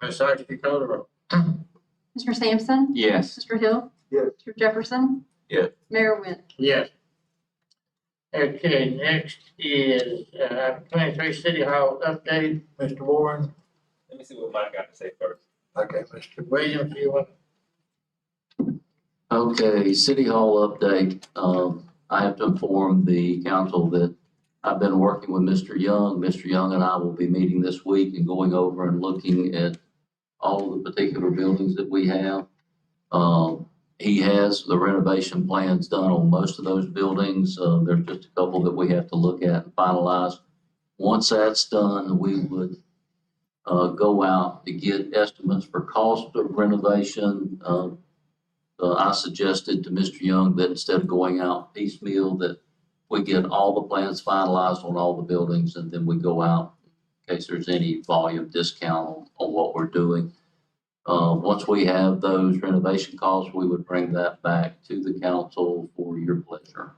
Ms. Sykes, you call the roll. Mr. Sampson? Yes. Mr. Hill? Yes. Mr. Jefferson? Yes. Mayor Wint? Yes. Okay, next is, 23 City Hall update. Mr. Warren. Let me see what Mike got to say first. Okay, Mr. Williams, you want? Okay, City Hall update. I have to inform the council that I've been working with Mr. Young. Mr. Young and I will be meeting this week and going over and looking at all of the particular buildings that we have. He has the renovation plans done on most of those buildings. There's just a couple that we have to look at and finalize. Once that's done, we would go out to get estimates for cost of renovation. I suggested to Mr. Young that instead of going out piecemeal, that we get all the plans finalized on all the buildings and then we go out in case there's any volume discount on what we're doing. Once we have those renovation costs, we would bring that back to the council for your pleasure.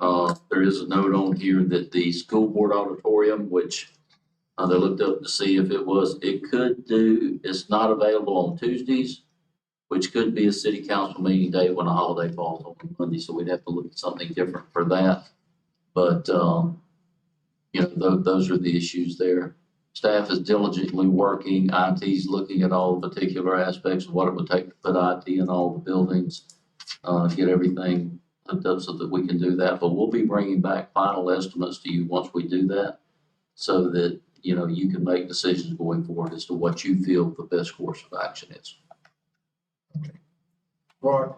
There is a note on here that the school board auditorium, which they looked up to see if it's not available on Tuesdays, which could be a city council meeting day when a holiday falls on Monday, so we'd have to look at something different for that. But, those are the issues there. Staff is diligently working. IT's looking at all the particular aspects of what it would take to put IT in all the buildings, get everything hooked up so that we can do that. But we'll be bringing back final estimates to you once we do that so that, you can make decisions going forward as to what you feel the best course of action is. Warren.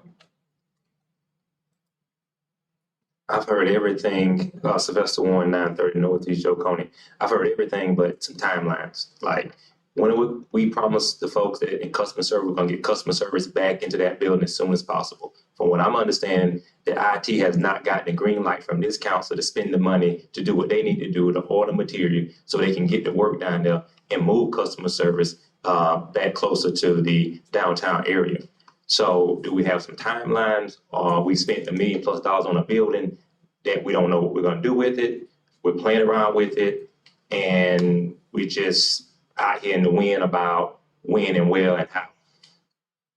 I've heard everything, Sylvester Warren, 930 Northeast Oconee. I've heard everything but some timelines. Like, when we promised the folks that in customer service, we're gonna get customer service back into that building as soon as possible. From what I'm understanding, the IT has not gotten a green light from this council to spend the money to do what they need to do to order material so they can get the work done there. and move customer service back closer to the downtown area. So do we have some timelines? We spent $1 million+ on a building that we don't know what we're gonna do with it. We're playing around with it, and we just out here in the wind about when and where and how.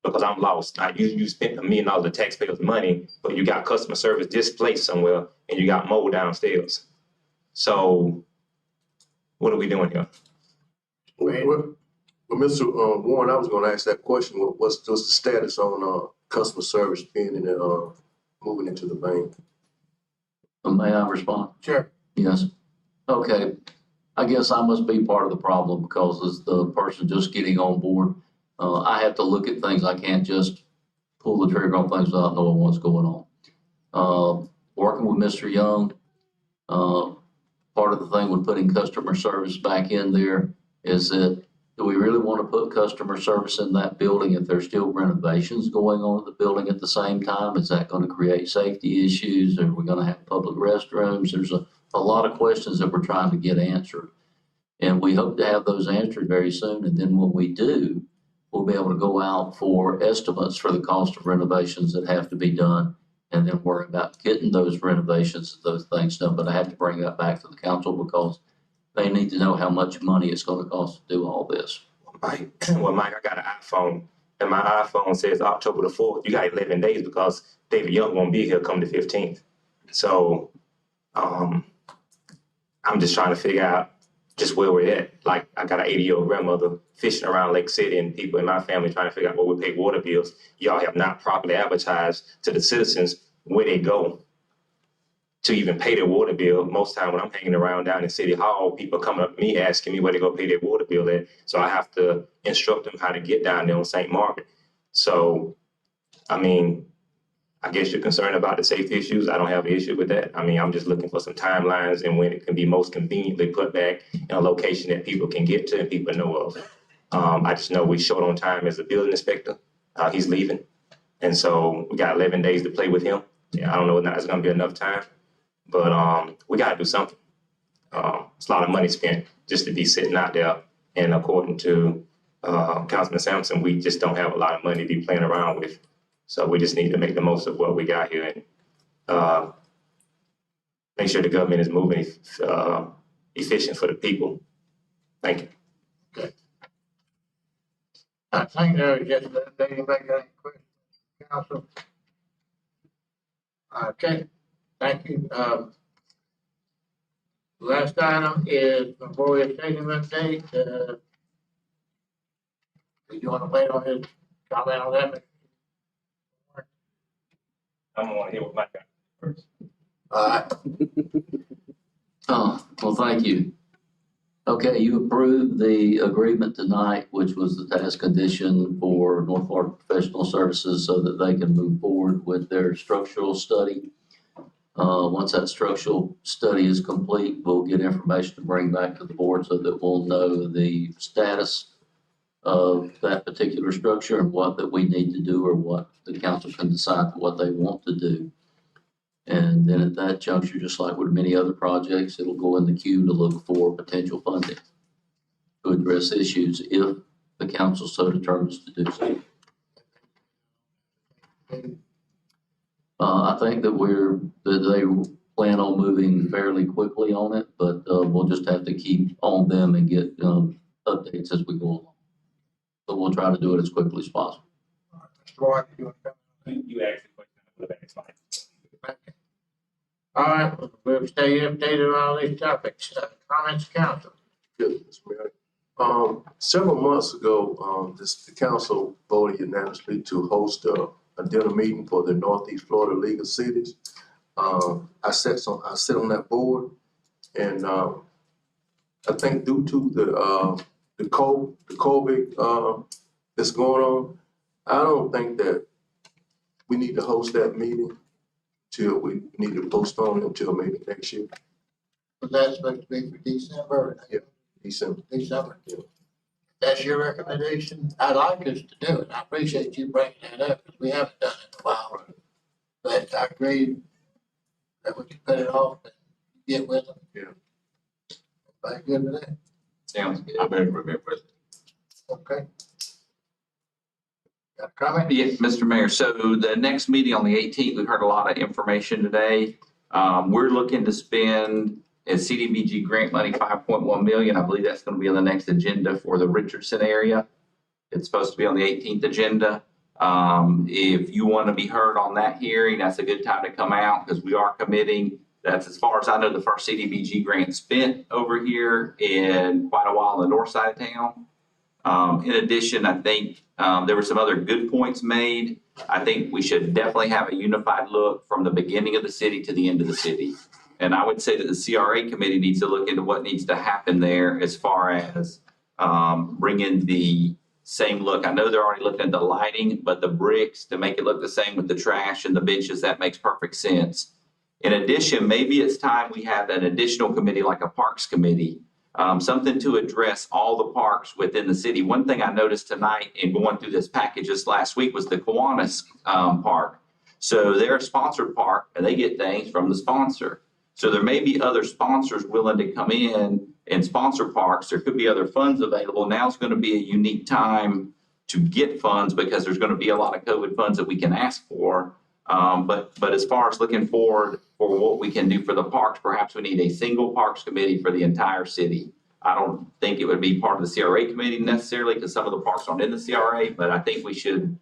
Because I'm lost. Like you spent $1 million of taxpayers' money, but you got customer service displaced somewhere, and you got mold downstairs. So what are we doing here? Well, Mr. Warren, I was gonna ask that question. What's the status on customer service being in the moving into the bank? May I respond? Sure. Yes. Okay. I guess I must be part of the problem because as the person just getting on board, I have to look at things. I can't just pull the trigger on things without knowing what's going on. Working with Mr. Young, part of the thing with putting customer service back in there is that do we really want to put customer service in that building if there's still renovations going on at the building at the same time? Is that going to create safety issues? Are we going to have public restrooms? There's a lot of questions that we're trying to get answered. And we hope to have those answered very soon. And then when we do, we'll be able to go out for estimates for the cost of renovations that have to be done and then worry about getting those renovations, those things done. But I have to bring that back to the council because they need to know how much money it's going to cost to do all this. Mike, I got an iPhone, and my iPhone says October the 4th. You got 11 days because David Young won't be here come the 15th. So I'm just trying to figure out just where we're at. Like, I got an 80-year-old grandmother fishing around Lake City and people in my family trying to figure out where we pay water bills. Y'all have not properly advertised to the citizens where they go to even pay their water bill. Most time when I'm hanging around down in City Hall, people coming up to me asking me where to go pay their water bill at. So I have to instruct them how to get down there on St. Margaret. So, I mean, I guess you're concerned about the safety issues. I don't have an issue with that. I mean, I'm just looking for some timelines and when it can be most conveniently put back in a location that people can get to and people know of. I just know we're short on time as a building inspector. He's leaving. And so we got 11 days to play with him. Yeah, I don't know if that's gonna be enough time, but we gotta do something. It's a lot of money spent just to be sitting out there. And according to Councilman Sampson, we just don't have a lot of money to be playing around with. So we just need to make the most of what we got here and make sure the government is moving efficient for the people. Thank you. Okay. I think there was just, anybody got any questions, council? Okay, thank you. Last item is Memorial Stadium update. Do you want to wait on his comment on that? I'm gonna hear what Mike got first. All right. Well, thank you. Okay, you approved the agreement tonight, which was the task condition for North Florida Professional Services so that they can move forward with their structural study. Once that structural study is complete, we'll get information to bring back to the board so that we'll know the status of that particular structure and what that we need to do or what the council can decide what they want to do. And then at that juncture, just like with many other projects, it'll go in the queue to look for potential funding to address issues if the council so determines to do so. I think that they plan on moving fairly quickly on it, but we'll just have to keep on them and get updates as we go along. But we'll try to do it as quickly as possible. You asked the question. All right, we'll stay updated on all these topics. Comments, council? Good, Mr. Mayor. Several months ago, the council voted unanimously to host a dinner meeting for the Northeast Florida League of Cities. I sit on that board, and I think due to the COVID that's going on, I don't think that we need to host that meeting till we need to postpone it until maybe next year. Was that supposed to be for December? Yeah, December. December. Yeah. That's your recommendation? I'd like us to do it. I appreciate you bringing that up because we haven't done it in a while. But I agree that we can put it off and get with them. Yeah. Everybody good with that? Sounds good. I'm in remembrance. Okay. Got a comment? Yes, Mr. Mayor. So the next meeting on the 18th, we've heard a lot of information today. We're looking to spend as CDBG grant money, 5.1 million. I believe that's going to be on the next agenda for the Richardson area. It's supposed to be on the 18th agenda. If you want to be heard on that hearing, that's a good time to come out because we are committing. That's, as far as I know, the first CDBG grant spent over here in quite a while on the north side of town. In addition, I think there were some other good points made. I think we should definitely have a unified look from the beginning of the city to the end of the city. And I would say that the CRA committee needs to look into what needs to happen there as far as bringing the same look. I know they're already looking at the lighting, but the bricks to make it look the same with the trash and the benches, that makes perfect sense. In addition, maybe it's time we have an additional committee like a parks committee, something to address all the parks within the city. One thing I noticed tonight in going through this package just last week was the Kiwanis Park. So they're a sponsored park and they get things from the sponsor. So there may be other sponsors willing to come in and sponsor parks. There could be other funds available. Now it's going to be a unique time to get funds because there's going to be a lot of COVID funds that we can ask for. But as far as looking forward for what we can do for the parks, perhaps we need a single parks committee for the entire city. I don't think it would be part of the CRA committee necessarily because some of the parks aren't in the CRA, but I think we should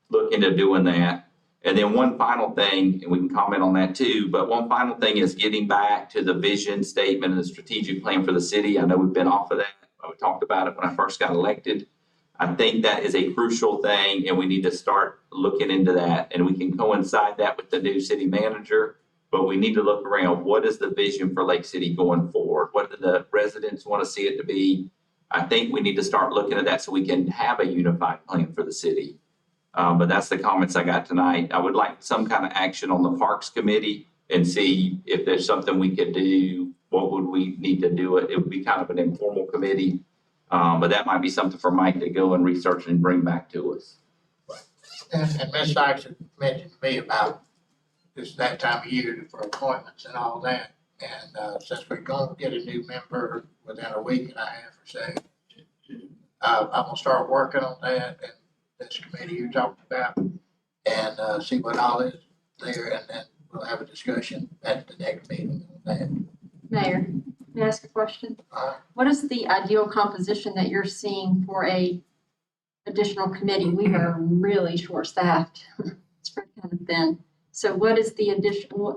look into doing that. And then one final thing, and we can comment on that too, but one final thing is getting back to the vision statement and the strategic plan for the city. I know we've been off of that. We talked about it when I first got elected. I think that is a crucial thing and we need to start looking into that, and we can coincide that with the new city manager, but we need to look around. What is the vision for Lake City going forward? What do the residents want to see it to be? I think we need to start looking at that so we can have a unified plan for the city. But that's the comments I got tonight. I would like some kind of action on the Parks Committee and see if there's something we could do. What would we need to do? It would be kind of an informal committee. But that might be something for Mike to go and research and bring back to us. And Ms. Sykes had mentioned to me about this, that time of year for appointments and all that. And since we're going to get a new member within a week and a half or so, I'm going to start working on that and this committee you talked about and see what all is there. And then we'll have a discussion at the next meeting on that. Mayor, may I ask a question? What is the ideal composition that you're seeing for a additional committee? We are really short-staffed. It's pretty kind of thin. So what is the additional,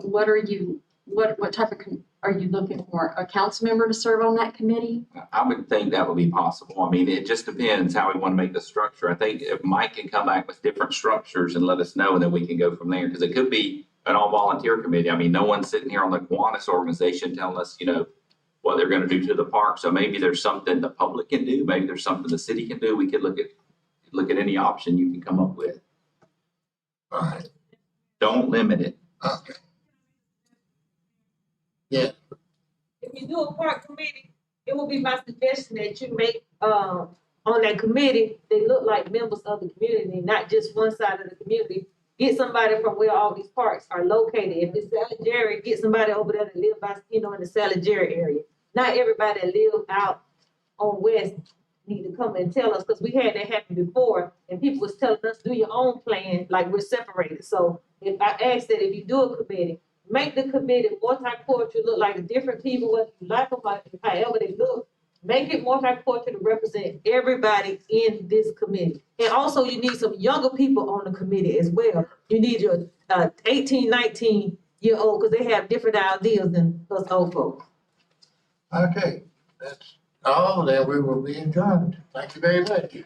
what type of, are you looking for a council member to serve on that committee? I would think that would be possible. I mean, it just depends how we want to make the structure. I think if Mike can come back with different structures and let us know, and then we can go from there, because it could be an all-volunteer committee. I mean, no one's sitting here on the Kiwanis organization telling us, you know, what they're going to do to the park. So maybe there's something the public can do. Maybe there's something the city can do. We could look at any option you can come up with. All right. Don't limit it. Okay. Yeah. If you do a park committee, it would be my suggestion that you make, on that committee, they look like members of the community, not just one side of the community. Get somebody from where all these parks are located. If it's Salad Jerry, get somebody over there that live by, in the Salad Jerry area. Not everybody that live out on West need to come and tell us, because we had that happen before, and people was telling us, do your own plan, like we're separated. So if I ask that if you do a committee, make the committee multi-portrait, look like different people, whether you like them, however they look. Make it multi-portrait to represent everybody in this committee. And also you need some younger people on the committee as well. You need your 18, 19-year-old, because they have different ideas than us old folks. Okay, that's all. Then we will be adjourned. Thank you very much.